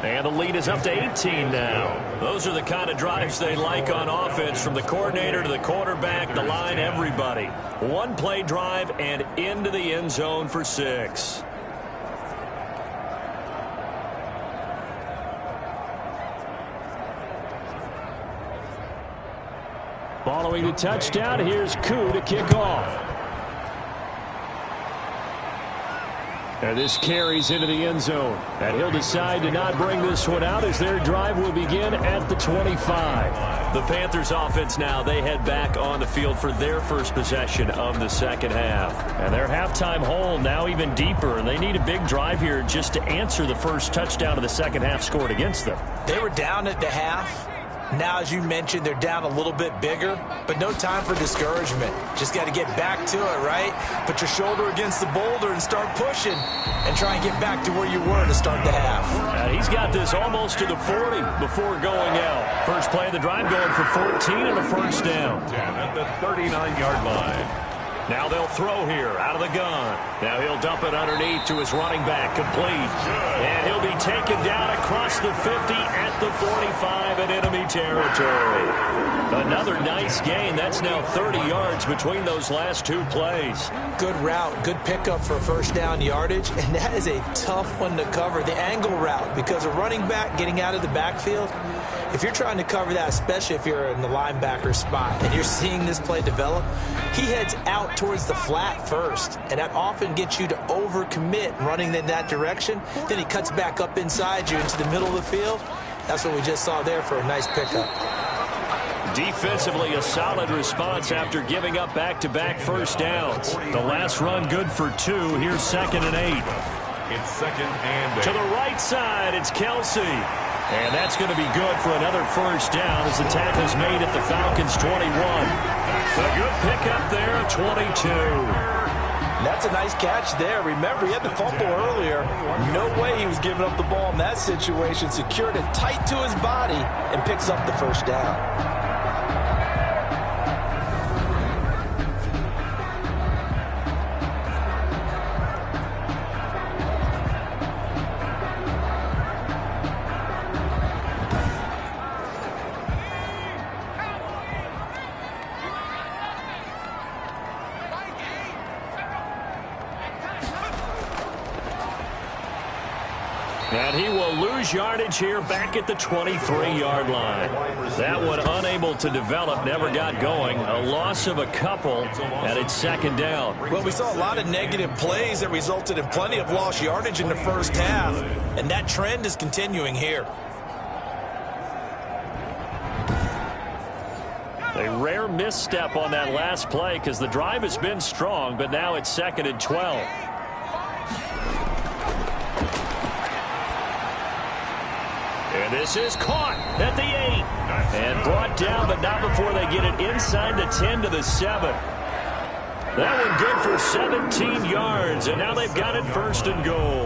And the lead is up to 18 now. Those are the kind of drives they like on offense, from the coordinator to the quarterback, the line, everybody. One play drive and into the end zone for 6. Following the touchdown, here's Koo to kick off. And this carries into the end zone. And he'll decide to not bring this one out as their drive will begin at the 25. The Panthers offense now, they head back on the field for their first possession of the second half. And their halftime hole now even deeper. And they need a big drive here just to answer the first touchdown of the second half scored against them. They were down at the half. Now, as you mentioned, they're down a little bit bigger, but no time for discouragement. Just got to get back to it, right? Put your shoulder against the boulder and start pushing and try and get back to where you were to start the half. He's got this almost to the 40 before going out. First play of the drive going for 14 and a first down. At the 39-yard line. Now they'll throw here out of the gun. Now he'll dump it underneath to his running back, complete. And he'll be taken down across the 50 at the 45 in enemy territory. Another nice gain. That's now 30 yards between those last 2 plays. Good route, good pickup for first down yardage, and that is a tough one to cover, the angle route, because a running back getting out of the backfield, if you're trying to cover that, especially if you're in the linebacker spot and you're seeing this play develop, he heads out towards the flat first, and that often gets you to overcommit running in that direction. Then he cuts back up inside you into the middle of the field. That's what we just saw there for a nice pickup. Defensively, a solid response after giving up back-to-back first downs. The last run good for 2. Here's 2nd and 8. It's 2nd and 8. To the right side, it's Kelsey. And that's going to be good for another first down as the tackle's made at the Falcons' 21. A good pickup there at 22. That's a nice catch there. Remember, he had the fumble earlier. No way he was giving up the ball in that situation. Secured it tight to his body and picks up the first down. And he will lose yardage here back at the 23-yard line. That one unable to develop, never got going. A loss of a couple, and it's 2nd down. Well, we saw a lot of negative plays that resulted in plenty of lost yardage in the first half, and that trend is continuing here. A rare misstep on that last play because the drive has been strong, but now it's 2nd and 12. And this is caught at the 8. And brought down, but not before they get it inside the 10 to the 7. That one good for 17 yards, and now they've got it 1st and goal.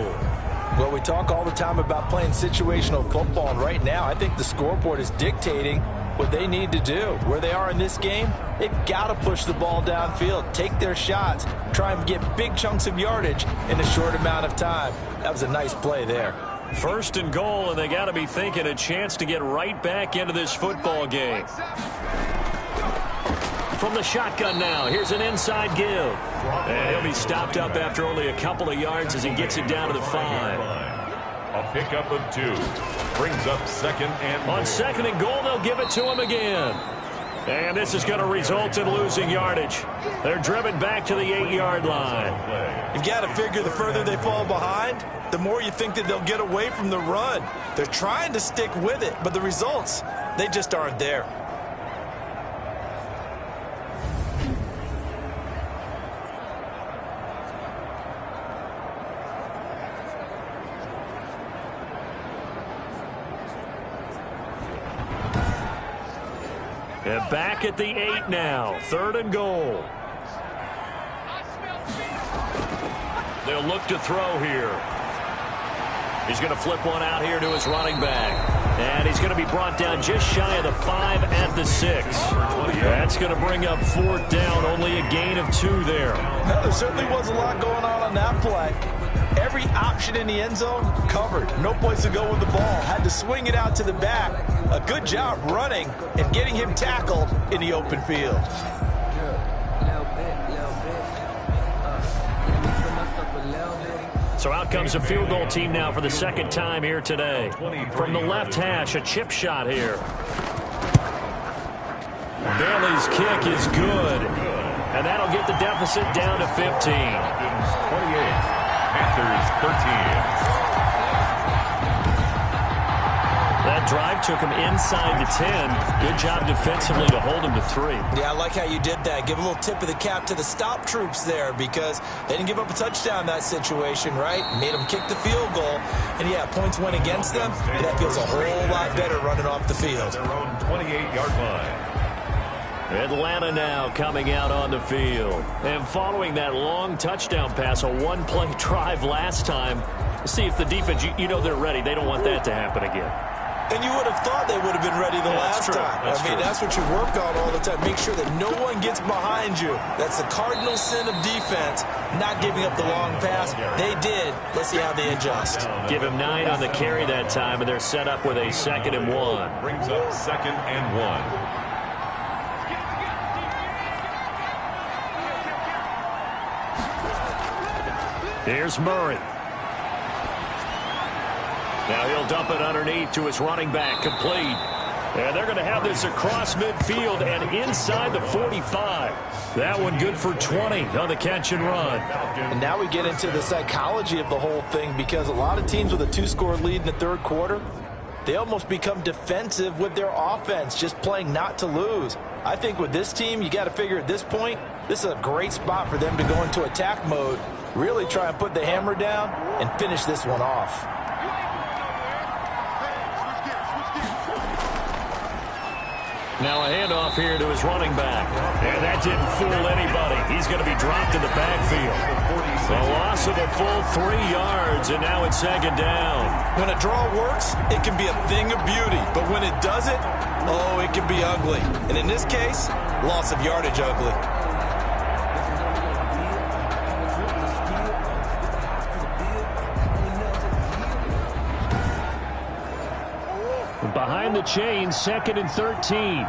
Well, we talk all the time about playing situational football, and right now I think the scoreboard is dictating what they need to do. Where they are in this game, they've got to push the ball downfield, take their shots, try and get big chunks of yardage in a short amount of time. That was a nice play there. 1st and goal, and they got to be thinking a chance to get right back into this football game. From the shotgun now, here's an inside give. And he'll be stopped up after only a couple of yards as he gets it down to the 5. A pickup of 2. Brings up 2nd and 4. On 2nd and goal, they'll give it to him again. And this is going to result in losing yardage. They're driven back to the 8-yard line. You've got to figure the further they fall behind, the more you think that they'll get away from the run. They're trying to stick with it, but the results, they just aren't there. And back at the 8 now. 3rd and goal. They'll look to throw here. He's going to flip one out here to his running back. And he's going to be brought down just shy of the 5 at the 6. That's going to bring up 4th down. Only a gain of 2 there. There certainly was a lot going on that play. Every option in the end zone covered. No place to go with the ball. Had to swing it out to the back. A good job running and getting him tackled in the open field. So out comes a field goal team now for the 2nd time here today. From the left hash, a chip shot here. Bailey's kick is good. And that'll get the deficit down to 15. 28. Panthers 13. That drive took him inside the 10. Good job defensively to hold him to 3. Yeah, I like how you did that. Give a little tip of the cap to the stop troops there because they didn't give up a touchdown in that situation, right? Made them kick the field goal. And, yeah, points went against them, but that feels a whole lot better running off the field. Their own 28-yard line. Atlanta now coming out on the field. And following that long touchdown pass, a one-play drive last time, see if the defense, you know they're ready. They don't want that to happen again. And you would have thought they would have been ready the last time. That's what you work on all the time. Make sure that no one gets behind you. That's the cardinal sin of defense, not giving up the long pass. They did. Let's see how they adjust. Give him 9 on the carry that time, and they're set up with a 2nd and 1. Brings up 2nd and 1. Here's Murray. Now he'll dump it underneath to his running back, complete. And they're going to have this across midfield and inside the 45. That one good for 20 on the catch and run. And now we get into the psychology of the whole thing because a lot of teams with a 2-score lead in the 3rd quarter, they almost become defensive with their offense, just playing not to lose. I think with this team, you got to figure at this point, this is a great spot for them to go into attack mode, really try and put the hammer down and finish this one off. Now a handoff here to his running back. And that didn't fool anybody. He's going to be dropped in the backfield. A loss of a full 3 yards, and now it's 2nd down. When a draw works, it can be a thing of beauty. But when it doesn't, oh, it can be ugly. And in this case, loss of yardage ugly. Behind the chain, 2nd and 13.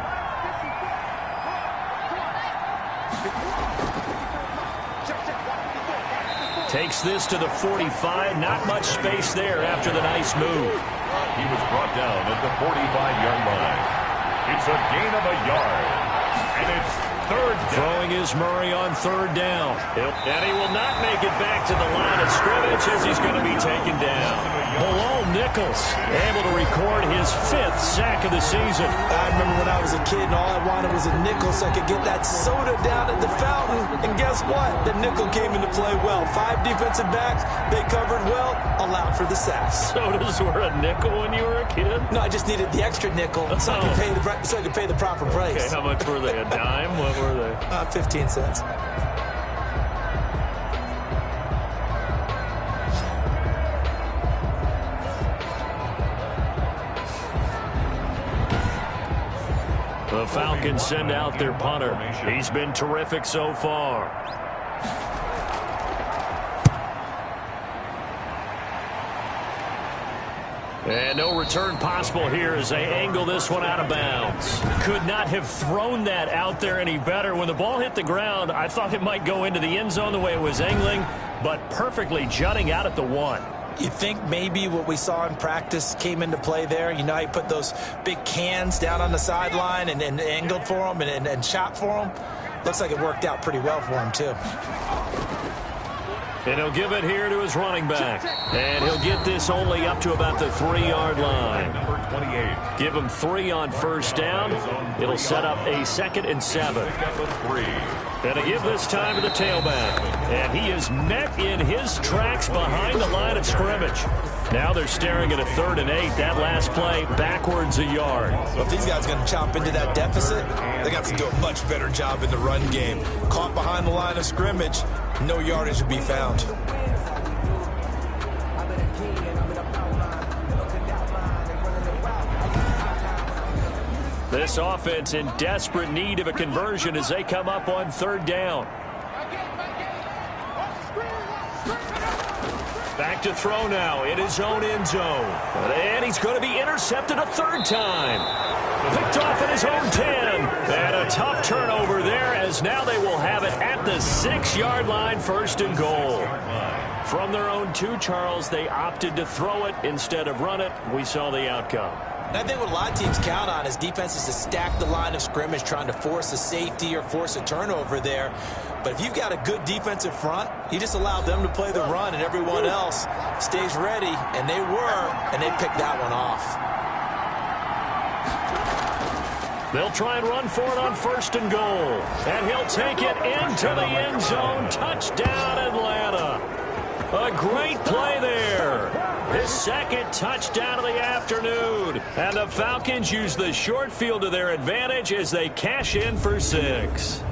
Takes this to the 45. Not much space there after the nice move. He was brought down at the 45-yard line. It's a gain of a yard. And it's 3rd down. Throwing is Murray on 3rd down. And he will not make it back to the line of scrimmage as he's going to be taken down. Bilal Nichols able to record his 5th sack of the season. I remember when I was a kid and all I wanted was a nickel so I could get that soda down at the fountain. And guess what? The nickel came into play well. 5 defensive backs, they covered well, allowed for the sacks. Sodas were a nickel when you were a kid? No, I just needed the extra nickel so I could pay the proper price. Okay, how much were they? A dime? What were they? 15 cents. The Falcons send out their punter. He's been terrific so far. And no return possible here as they angle this one out of bounds. Could not have thrown that out there any better. When the ball hit the ground, I thought it might go into the end zone the way it was angling, but perfectly jutting out at the 1. You think maybe what we saw in practice came into play there? You know how you put those big cans down on the sideline and angled for them and shot for them? Looks like it worked out pretty well for him, too. And he'll give it here to his running back. And he'll get this only up to about the 3-yard line. Number 28. Give him 3 on first down. It'll set up a 2nd and 7. And to give this time to the tailback. And he is met in his tracks behind the line of scrimmage. Now they're staring at a 3rd and 8. That last play backwards a yard. Well, if these guys are going to chomp into that deficit, they got to do a much better job in the run game. Caught behind the line of scrimmage, no yardage to be found. This offense in desperate need of a conversion as they come up on 3rd down. Back to throw now in his own end zone. And he's going to be intercepted a 3rd time. Picked off at his own 10. And a tough turnover there as now they will have it at the 6-yard line, 1st and goal. From their own 2, Charles, they opted to throw it instead of run it. We saw the outcome. And I think what a lot of teams count on is defenses to stack the line of scrimmage, trying to force a safety or force a turnover there. But if you've got a good defensive front, you just allow them to play the run and everyone else stays ready, and they were, and they picked that one off. They'll try and run for it on 1st and goal. And he'll take it into the end zone. Touchdown, Atlanta. A great play there. His 2nd touchdown of the afternoon. And the Falcons use the short field to their advantage as they cash in for 6.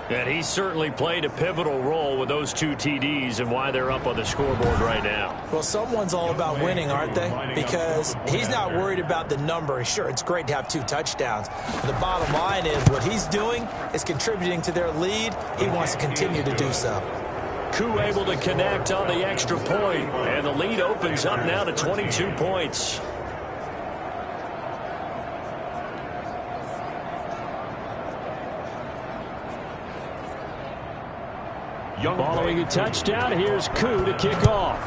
And he certainly played a pivotal role with those 2 TDs and why they're up on the scoreboard right now. Well, someone's all about winning, aren't they? Because he's not worried about the number. Sure, it's great to have 2 touchdowns. But the bottom line is what he's doing is contributing to their lead. He wants to continue to do so. Koo able to connect on the extra point, and the lead opens up now to 22 points. Following a touchdown, here's Koo to kick off.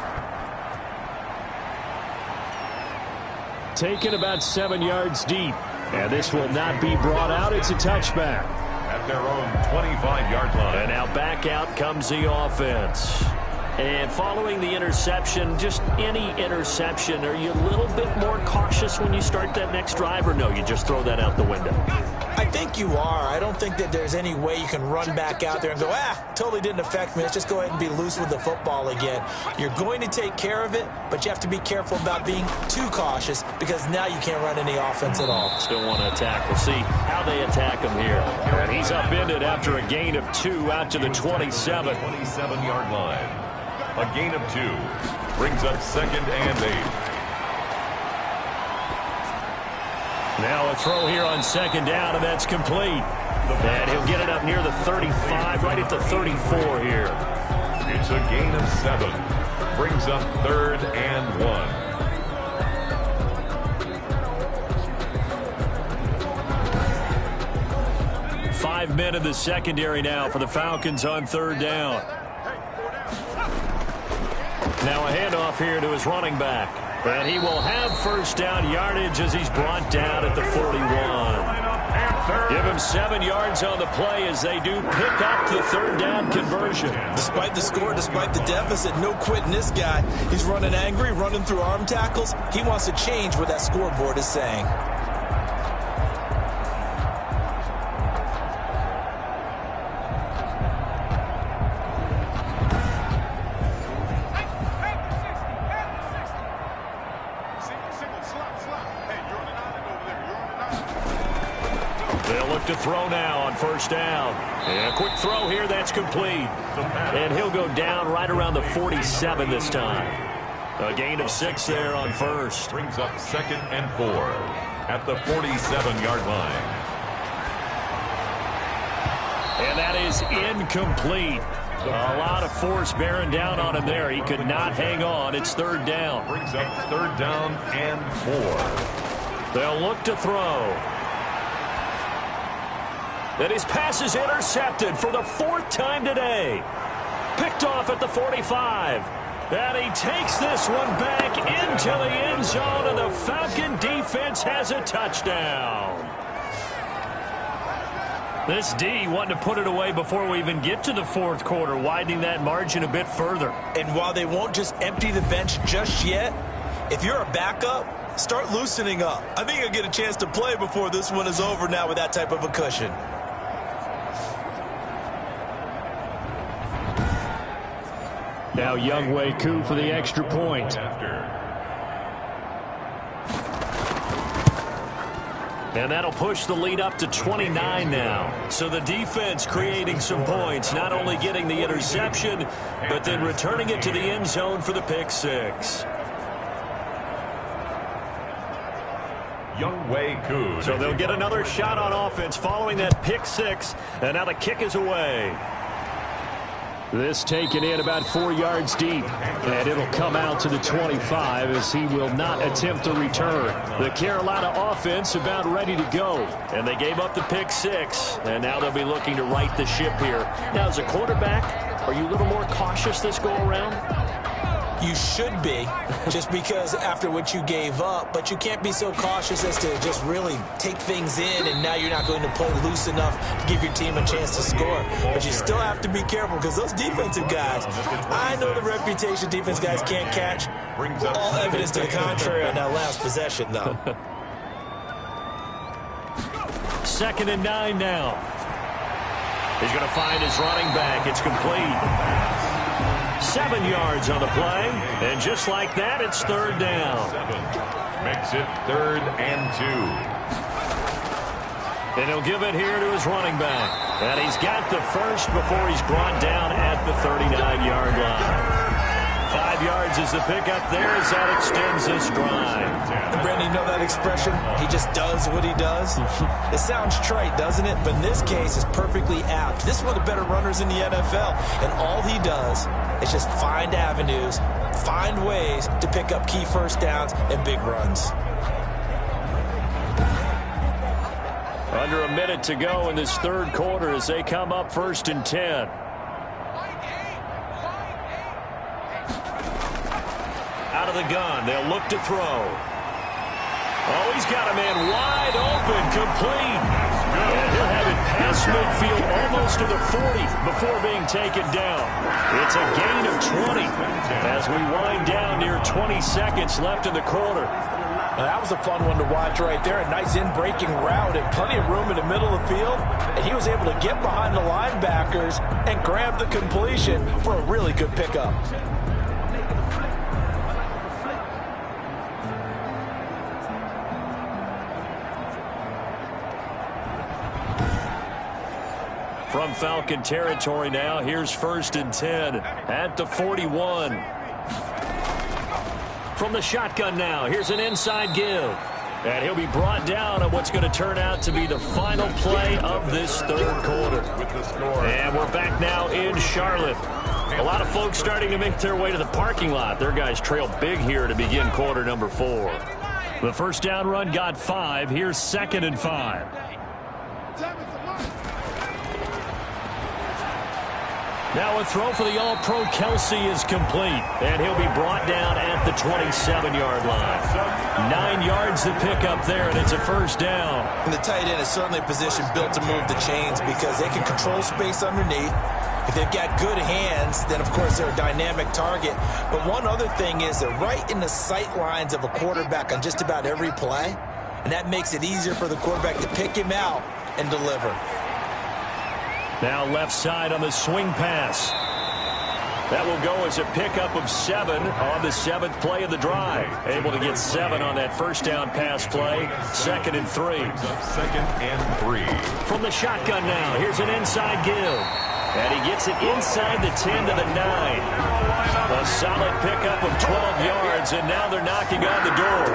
Taken about 7 yards deep, and this will not be brought out. It's a touchback. At their own 25-yard line. And now back out comes the offense. And following the interception, just any interception, are you a little bit more cautious when you start that next drive, or no, you just throw that out the window? I think you are. I don't think that there's any way you can run back out there and go, totally didn't affect me. Let's just go ahead and be loose with the football again. You're going to take care of it, but you have to be careful about being too cautious because now you can't run any offense at all. Still want to attack. We'll see how they attack him here. And he's upended after a gain of 2 out to the 27. 27-yard line. A gain of 2 brings up 2nd and 8. Now a throw here on 2nd down, and that's complete. And he'll get it up near the 35, right at the 34 here. It's a gain of 7. Brings up 3rd and 1. 5 men in the secondary now for the Falcons on 3rd down. Now a handoff here to his running back. And he will have 1st down yardage as he's brought down at the 41. Give him 7 yards on the play as they do pick up the 3rd down conversion. Despite the score, despite the deficit, no quitting this guy. He's running angry, running through arm tackles. He wants to change what that scoreboard is saying. To throw now on 1st down. And a quick throw here, that's complete. And he'll go down right around the 47 this time. A gain of 6 there on 1st. Brings up 2nd and 4 at the 47-yard line. And that is incomplete. A lot of force bearing down on him there. He could not hang on. It's 3rd down. Brings up 3rd down and 4. They'll look to throw. And his pass is intercepted for the 4th time today. Picked off at the 45. And he takes this one back into the end zone, and the Falcon defense has a touchdown. This D wanting to put it away before we even get to the fourth quarter, widening that margin a bit further. And while they won't just empty the bench just yet, if you're a backup, start loosening up. I think you'll get a chance to play before this one is over now with that type of a cushion. Now Younghoe Koo for the extra point. And that'll push the lead up to 29 now. So the defense creating some points, not only getting the interception, but then returning it to the end zone for the pick six. Younghoe Koo. So they'll get another shot on offense following that pick six, and now the kick is away. This taken in about 4 yards deep, and it'll come out to the 25 as he will not attempt to return. The Carolina offense about ready to go. And they gave up the pick six, and now they'll be looking to right the ship here. Now, as a quarterback, are you a little more cautious this go around? You should be, just because after what you gave up, but you can't be so cautious as to just really take things in, and now you're not going to play loose enough to give your team a chance to score. But you still have to be careful, because those defensive guys, I know the reputation defense guys can't catch. All evidence to the contrary on that last possession, though. 2nd and 9 now. He's going to find his running back. It's complete. 7 yards on the play, and just like that, it's 3rd down. Makes it 3rd and 2. And he'll give it here to his running back. And he's got the first before he's brought down at the 39-yard line. 5 yards is the pickup there as that extends this drive. And Brandon, you know that expression? He just does what he does? It sounds trite, doesn't it? But in this case, it's perfectly apt. This is one of the better runners in the NFL. And all he does is just find avenues, find ways to pick up key first downs and big runs. Under a minute to go in this 3rd quarter as they come up 1st and 10. Out of the gun, they'll look to throw. Oh, he's got a man wide open, complete. And he'll have it past midfield almost to the 40 before being taken down. It's a gain of 20 as we wind down near 20 seconds left in the quarter. Now, that was a fun one to watch right there. A nice in-breaking route and plenty of room in the middle of the field. And he was able to get behind the linebackers and grab the completion for a really good pickup. From Falcon territory now, here's 1st and 10 at the 41. From the shotgun now, here's an inside give. And he'll be brought down on what's going to turn out to be the final play of this 3rd quarter. And we're back now in Charlotte. A lot of folks starting to make their way to the parking lot. Their guys trail big here to begin quarter number 4. The first down run got 5. Here's 2nd and 5. Now a throw for the All-Pro Kelsey is complete, and he'll be brought down at the 27-yard line. 9 yards to pick up there, and it's a 1st down. And the tight end is certainly a position built to move the chains because they can control space underneath. If they've got good hands, then of course they're a dynamic target. But one other thing is they're right in the sight lines of a quarterback on just about every play, and that makes it easier for the quarterback to pick him out and deliver. Now left side on the swing pass. That will go as a pickup of 7 on the 7th play of the drive. Able to get 7 on that first down pass play. 2nd and 3. 2nd and 3. From the shotgun now, here's an inside give. And he gets it inside the 10 to the 9. A solid pickup of 12 yards, and now they're knocking on the door.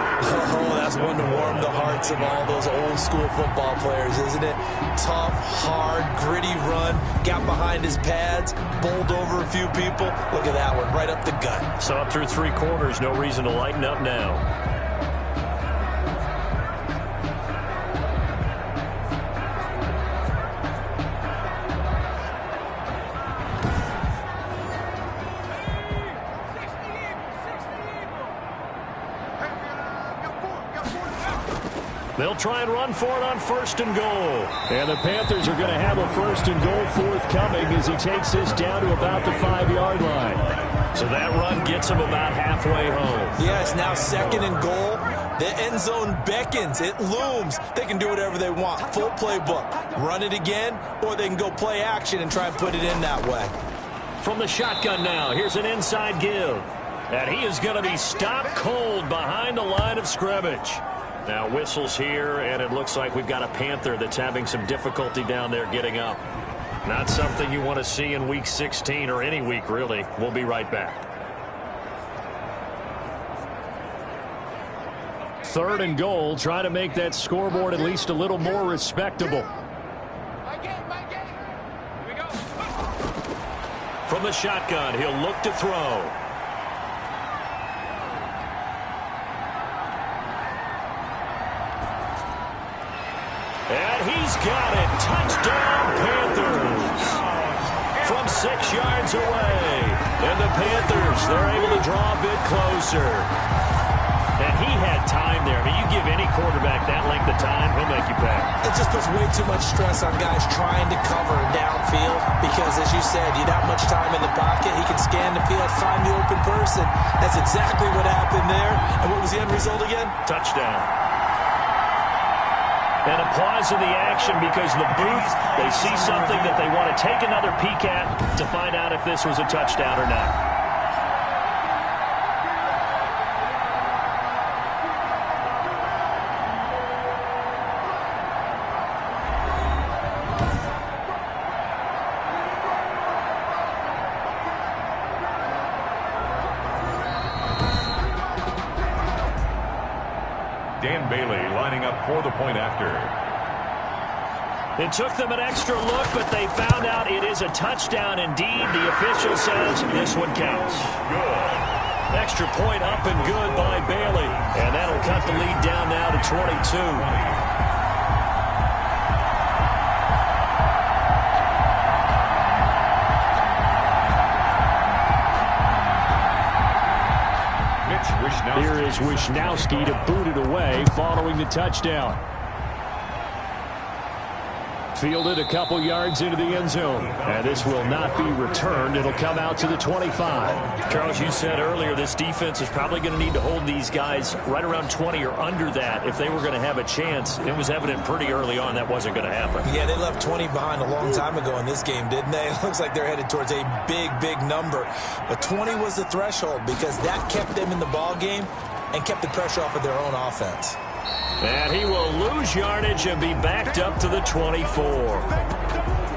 Oh, that's one to warm the hearts of all those old school football players, isn't it? Tough, hard, gritty run, got behind his pads, bowled over a few people. Look at that one, right up the gut. So up through 3 quarters, no reason to lighten up now. They'll try and run for it on 1st and goal. And the Panthers are going to have a 1st and goal forthcoming as he takes this down to about the 5-yard line. So that run gets him about halfway home. Yeah, it's now 2nd and goal. The end zone beckons. It looms. They can do whatever they want. Full playbook. Run it again, or they can go play action and try and put it in that way. From the shotgun now, here's an inside give. And he is going to be stopped cold behind the line of scrimmage. Now whistles here, and it looks like we've got a Panther that's having some difficulty down there getting up. Not something you want to see in Week 16 or any week, really. We'll be right back. 3rd and goal. Try to make that scoreboard at least a little more respectable. From the shotgun, he'll look to throw. And he's got it. Touchdown, Panthers. From 6 yards away. And the Panthers, they're able to draw a bit closer. And he had time there. I mean, you give any quarterback that length of time, he'll make you pay. It just puts way too much stress on guys trying to cover downfield because, as you said, you have that much time in the pocket. He can scan the field, find the open person. That's exactly what happened there. And what was the end result again? Touchdown. And applause in the action because the booth, they see something that they want to take another peek at to find out if this was a touchdown or not. Dan Bailey lining up for the point after. It took them an extra look, but they found out it is a touchdown indeed. The official says this one counts. Good. Extra point up and good by Bailey. And that'll cut the lead down now to 22. Here is Wishnowski to boot it away following the touchdown. Fielded a couple yards into the end zone. And this will not be returned. It'll come out to the 25. Charles, you said earlier this defense is probably going to need to hold these guys right around 20 or under that if they were going to have a chance. It was evident pretty early on that wasn't going to happen. Yeah, they left 20 behind a long time ago in this game, didn't they? It looks like they're headed towards a big number. But 20 was the threshold because that kept them in the ball game and kept the pressure off of their own offense. And he will lose yardage and be backed up to the 24.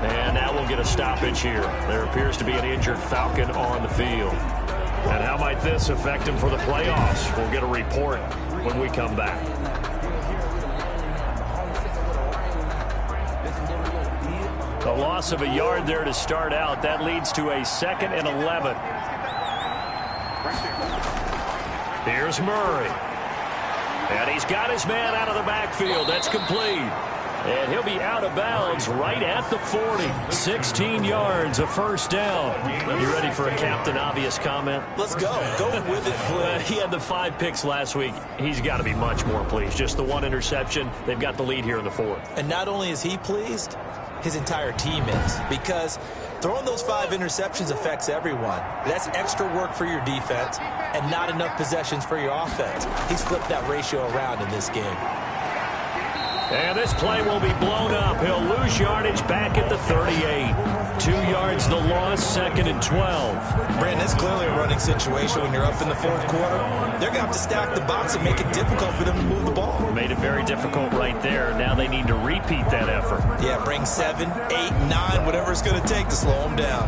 And now we'll get a stoppage here. There appears to be an injured Falcon on the field. And how might this affect him for the playoffs? We'll get a report when we come back. A loss of a yard there to start out. That leads to a 2nd and 11. Here's Murray. And he's got his man out of the backfield. That's complete. And he'll be out of bounds right at the 40. 16 yards, a first down. You ready for a Captain Obvious comment? Let's go. Go with it, please. He had the 5 picks last week. He's got to be much more pleased. Just the 1 interception. They've got the lead here in the 4th. And not only is he pleased, his entire team is. Because throwing those 5 interceptions affects everyone. That's extra work for your defense and not enough possessions for your offense. He's flipped that ratio around in this game. And this play will be blown up. He'll lose yardage back at the 38. 2 yards the loss, 2nd and 12. Brandon, it's clearly a running situation when you're up in the 4th quarter. They're going to have to stack the box and make it difficult for them to move the ball. Made it very difficult right there. Now they need to repeat that effort. Yeah, bring 7, 8, 9, whatever it's going to take to slow them down.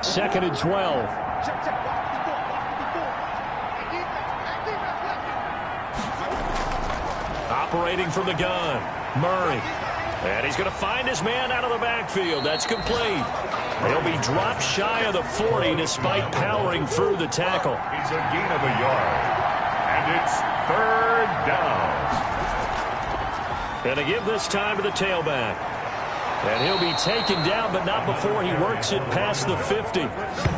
Second and 12. Operating from the gun, Murray. And he's going to find his man out of the backfield. That's complete. He'll be dropped shy of the 40 despite powering through the tackle. It's a gain of a yard. And it's 3rd down. And to give this time to the tailback. And he'll be taken down, but not before he works it past the 50.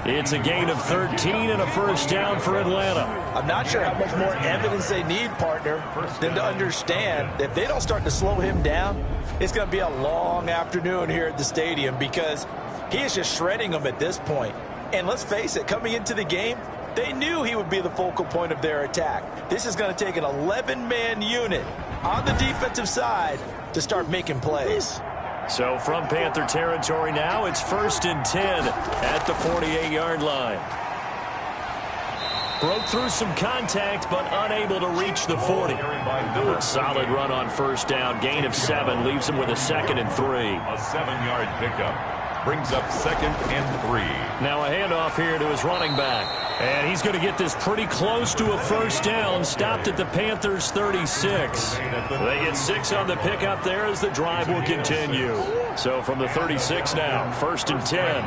It's a gain of 13 and a first down for Atlanta. I'm not sure how much more evidence they need, partner, than to understand that if they don't start to slow him down, it's going to be a long afternoon here at the stadium because he is just shredding them at this point. And let's face it, coming into the game, they knew he would be the focal point of their attack. This is going to take an 11-man unit on the defensive side to start making plays. So from Panther territory now, it's 1st and 10 at the 48-yard line. Broke through some contact, but unable to reach the 40. A solid run on first down. Gain of 7 leaves him with a 2nd and 3. A 7-yard pickup brings up 2nd and 3. Now a handoff here to his running back. And he's going to get this pretty close to a first down. Stopped at the Panthers' 36. They get 6 on the pickup there as the drive will continue. So from the 36 now, 1st and 10.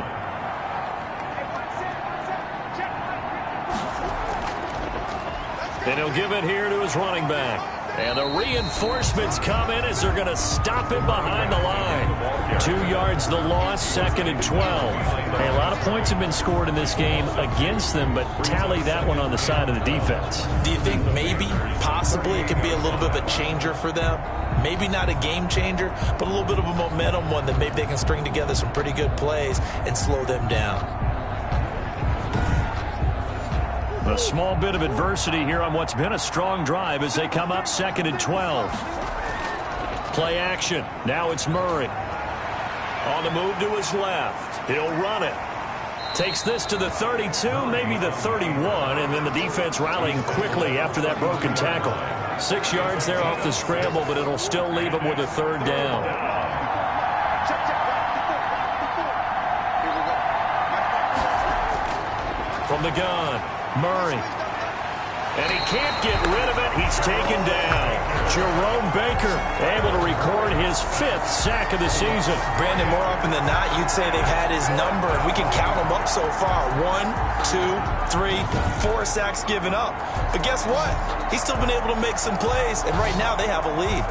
And he'll give it here to his running back. And the reinforcements come in as they're going to stop him behind the line. 2 yards the loss, 2nd and 12. Hey, a lot of points have been scored in this game against them, but tally that one on the side of the defense. Do you think maybe, possibly, it could be a little bit of a changer for them? Maybe not a game changer, but a little bit of a momentum one that maybe they can string together some pretty good plays and slow them down. A small bit of adversity here on what's been a strong drive as they come up 2nd and 12. Play action. Now it's Murray. On the move to his left. He'll run it. Takes this to the 32, maybe the 31, and then the defense rallying quickly after that broken tackle. 6 yards there off the scramble, but it'll still leave him with a 3rd down. From the gun. Murray. And he can't get rid of it. He's taken down. Jerome Baker able to record his 5th sack of the season. Brandon, more often than not, you'd say they've had his number, and we can count them up so far. 1, 2, 3, 4 sacks given up. But guess what? He's still been able to make some plays, and right now they have a lead.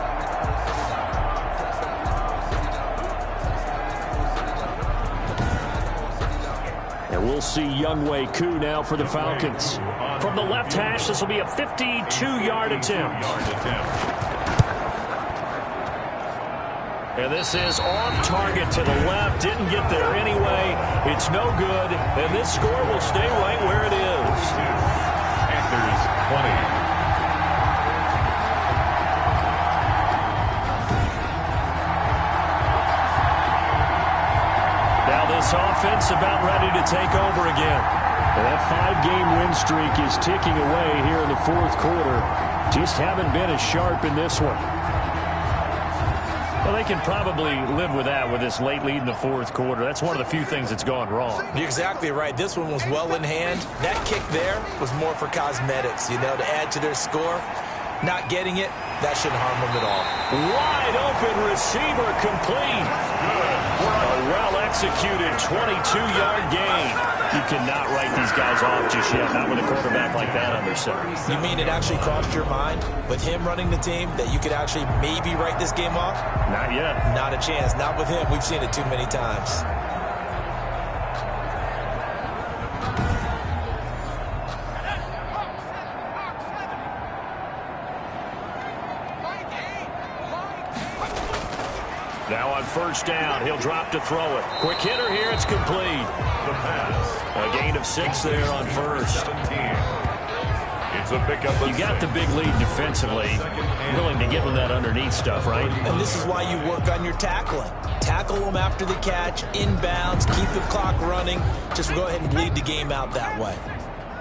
And we'll see Younghoe Koo now for the Falcons. From the left hash, this will be a 52-yard attempt. And this is off target to the left. Didn't get there anyway. It's no good. And this score will stay right where it is. Panthers 20. This offense about ready to take over again. And that 5-game win streak is ticking away here in the 4th quarter. Just haven't been as sharp in this one. Well, they can probably live with that with this late lead in the 4th quarter. That's one of the few things that's gone wrong. You're exactly right. This one was well in hand. That kick there was more for cosmetics, you know, to add to their score. Not getting it, that shouldn't harm them at all. Wide open receiver complete. A well-executed 22-yard gain. You cannot write these guys off just yet, not with a quarterback like that under center. You mean it actually crossed your mind with him running the team that you could actually maybe write this game off? Not yet. Not a chance. Not with him. We've seen it too many times. Now on first down, he'll drop to throw it. Quick hitter here, it's complete. The pass. A gain of 6 there on first. 17. It's a pickup. You got the big lead defensively. Willing to give them that underneath stuff, right? And this is why you work on your tackling. Tackle them after the catch, inbounds, keep the clock running. Just go ahead and bleed the game out that way.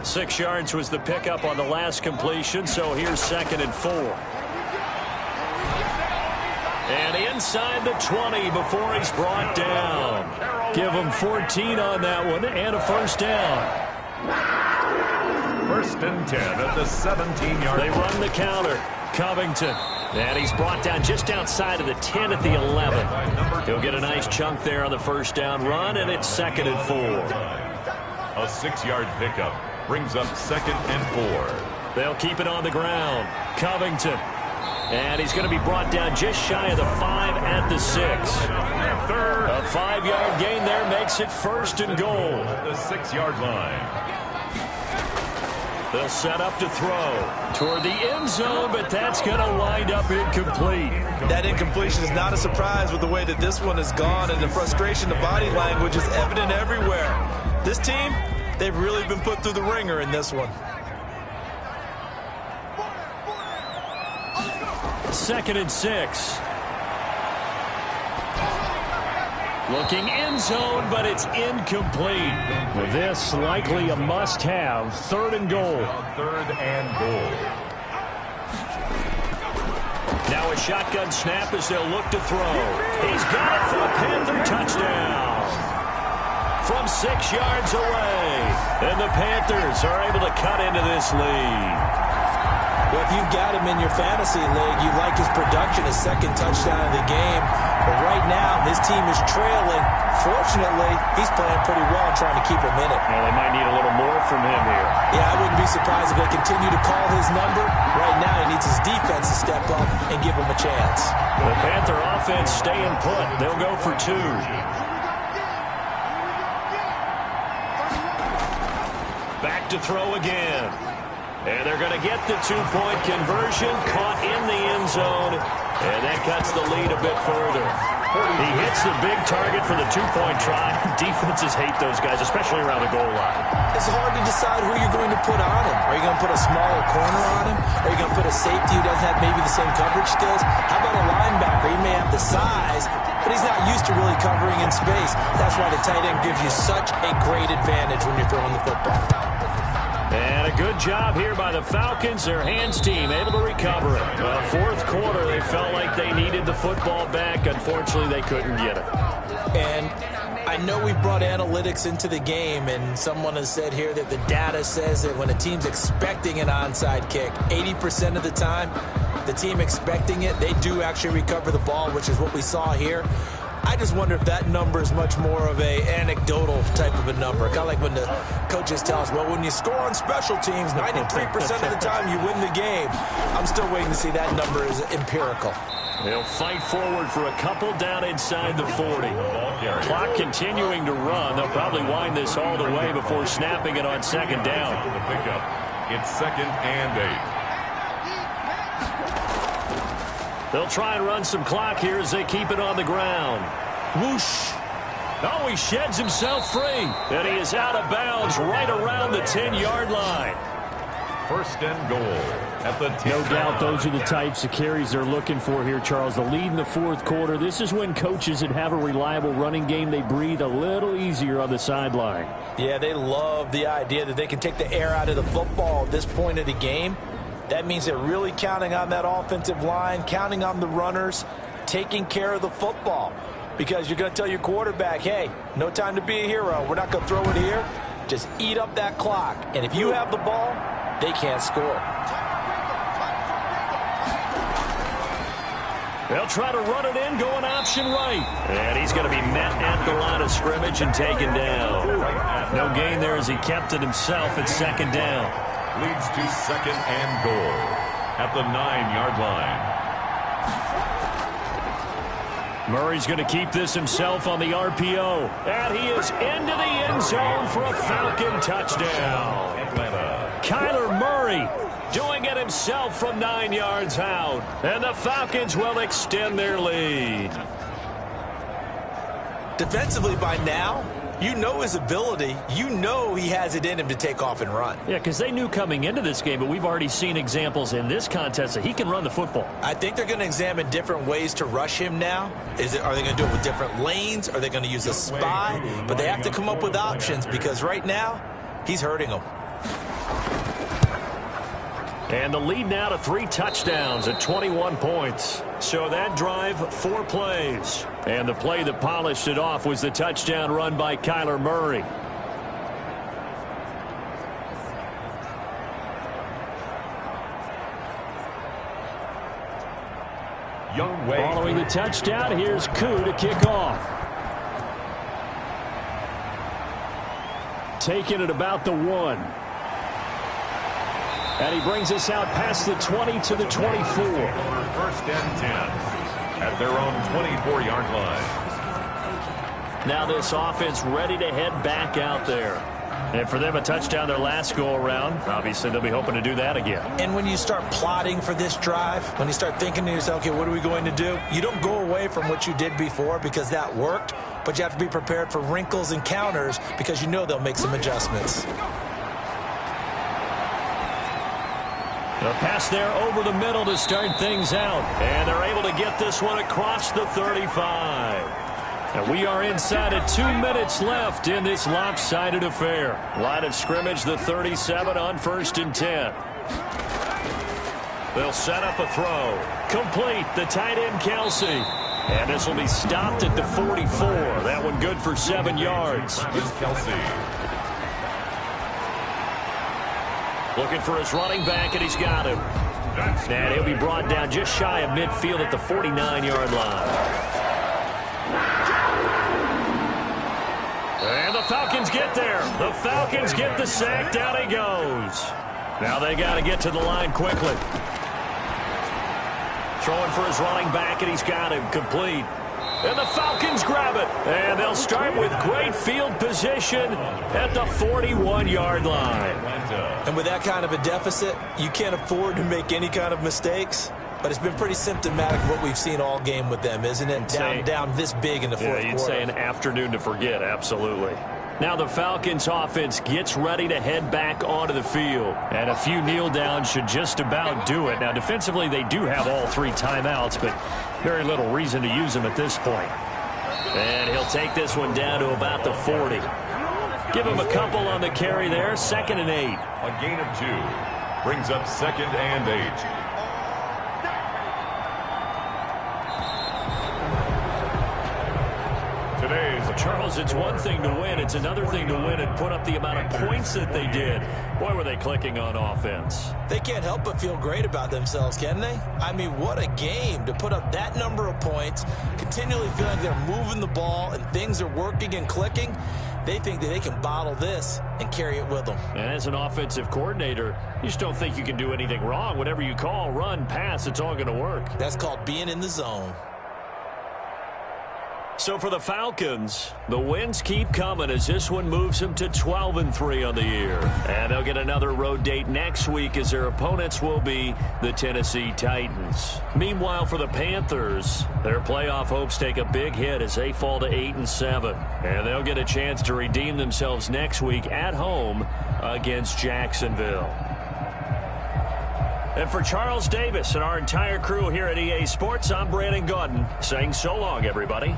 6 yards was the pickup on the last completion, so here's 2nd and 4. And inside the 20 before he's brought down. Give him 14 on that one and a first down. 1st and 10 at the 17-yard line. They run the counter. Covington. And he's brought down just outside of the 10 at the 11. He'll get a nice chunk there on the first down run, and it's 2nd and 4. A 6-yard pickup brings up 2nd and 4. They'll keep it on the ground. Covington. And he's going to be brought down just shy of the 5 at the 6. A 5-yard gain there makes it 1st and goal. The 6-yard line. They'll set up to throw toward the end zone, but that's going to wind up incomplete. That incompletion is not a surprise with the way that this one has gone, and the frustration, the body language is evident everywhere. This team, they've really been put through the ringer in this one. 2nd and 6. Looking end zone, but it's incomplete. With this, likely a must-have. 3rd and goal. 3rd and goal. Now a shotgun snap as they'll look to throw. He's got it for a Panther touchdown. From 6 yards away. And the Panthers are able to cut into this lead. Well, if you've got him in your fantasy league, you like his production, his 2nd touchdown of the game. But right now, his team is trailing. Fortunately, he's playing pretty well and trying to keep him in it. Well, they might need a little more from him here. Yeah, I wouldn't be surprised if they continue to call his number. Right now, he needs his defense to step up and give him a chance. The Panther offense staying put. They'll go for 2. Back to throw again. And they're going to get the 2-point conversion, caught in the end zone, and that cuts the lead a bit further. He hits the big target for the 2-point try. Defenses hate those guys, especially around the goal line. It's hard to decide who you're going to put on him. Are you going to put a smaller corner on him? Are you going to put a safety who doesn't have maybe the same coverage skills? How about a linebacker? He may have the size, but he's not used to really covering in space. That's why the tight end gives you such a great advantage when you're throwing the football. And a good job here by the Falcons. Their hands team able to recover it. Well, 4th quarter, they felt like they needed the football back. Unfortunately, they couldn't get it. And I know we brought analytics into the game, and someone has said here that the data says that when a team's expecting an onside kick, 80% of the time, the team expecting it, they do actually recover the ball, which is what we saw here. I just wonder if that number is much more of a anecdotal type of a number. Kind of like when the coaches tell us, well, when you score on special teams, 93% of the time you win the game. I'm still waiting to see that number is empirical. They'll fight forward for a couple down inside the 40. Clock continuing to run. They'll probably wind this all the way before snapping it on 2nd down. The pickup. It's 2nd and 8. They'll try and run some clock here as they keep it on the ground. Whoosh. Oh, he sheds himself free. And he is out of bounds right around the 10-yard line. 1st and goal at the 10. No doubt those are the types of carries they're looking for here, Charles. The lead in the 4th quarter. This is when coaches that have a reliable running game, they breathe a little easier on the sideline. Yeah, they love the idea that they can take the air out of the football at this point of the game. That means they're really counting on that offensive line, counting on the runners, taking care of the football. Because you're going to tell your quarterback, hey, no time to be a hero. We're not going to throw it here. Just eat up that clock. And if you have the ball, they can't score. They'll try to run it in, going option right. And he's going to be met at the line of scrimmage and taken down. No gain there as he kept it himself at 2nd down. Leads to 2nd and goal at the 9-yard line. Murray's going to keep this himself on the RPO. And he is into the end zone for a Falcon touchdown. Atlanta. Kyler Murray doing it himself from 9 yards out. And the Falcons will extend their lead. Defensively by now, you know his ability. You know he has it in him to take off and run. Yeah, because they knew coming into this game, but we've already seen examples in this contest that he can run the football. I think they're going to examine different ways to rush him now. Are they going to do it with different lanes? Are they going to use a spy? But they have to come up with options because right now, he's hurting them. And the lead now to 3 touchdowns at 21 points. So that drive, 4 plays. And the play that polished it off was the touchdown run by Kyler Murray. Following the touchdown, here's Koo to kick off. Taking it about the 1. And he brings us out past the 20 to the 24. First and 10 at their own 24-yard line. Now this offense ready to head back out there. And for them, a touchdown their last go-around. Obviously, they'll be hoping to do that again. And when you start plotting for this drive, when you start thinking to yourself, okay, what are we going to do? You don't go away from what you did before because that worked, but you have to be prepared for wrinkles and counters because you know they'll make some adjustments. A pass there over the middle to start things out. And they're able to get this one across the 35. And we are inside of 2 minutes left in this lopsided affair. Line of scrimmage, the 37 on 1st and 10. They'll set up a throw. Complete, the tight end Kelsey. And this will be stopped at the 44. That one good for 7 yards. It's Kelsey. Looking for his running back, and he's got him. And he'll be brought down just shy of midfield at the 49-yard line. And the Falcons get there. The Falcons get the sack. Down he goes. Now they got to get to the line quickly. Throwing for his running back, and he's got him complete. And the Falcons grab it. And they'll start with great field position at the 41-yard line. And with that kind of a deficit, you can't afford to make any kind of mistakes. But it's been pretty symptomatic of what we've seen all game with them, isn't it? Down this big in the fourth quarter. You'd say an afternoon to forget, absolutely. Now the Falcons offense gets ready to head back onto the field. And a few kneel downs should just about do it. Now defensively they do have all 3 timeouts, but very little reason to use them at this point. And he'll take this one down to about the 40. Give him a couple on the carry there, 2nd and 8. A gain of 2 brings up 2nd and 8. Charles, it's one thing to win. It's another thing to win and put up the amount of points that they did. Boy, were they clicking on offense. They can't help but feel great about themselves, can they? I mean, what a game to put up that number of points, continually feeling like they're moving the ball and things are working and clicking. They think that they can bottle this and carry it with them. And as an offensive coordinator, you just don't think you can do anything wrong. Whatever you call, run, pass, it's all going to work. That's called being in the zone. So for the Falcons, the wins keep coming as this one moves them to 12-3 on the year. And they'll get another road date next week as their opponents will be the Tennessee Titans. Meanwhile, for the Panthers, their playoff hopes take a big hit as they fall to 8-7. And they'll get a chance to redeem themselves next week at home against Jacksonville. And for Charles Davis and our entire crew here at EA Sports, I'm Brandon Gaudin saying so long, everybody.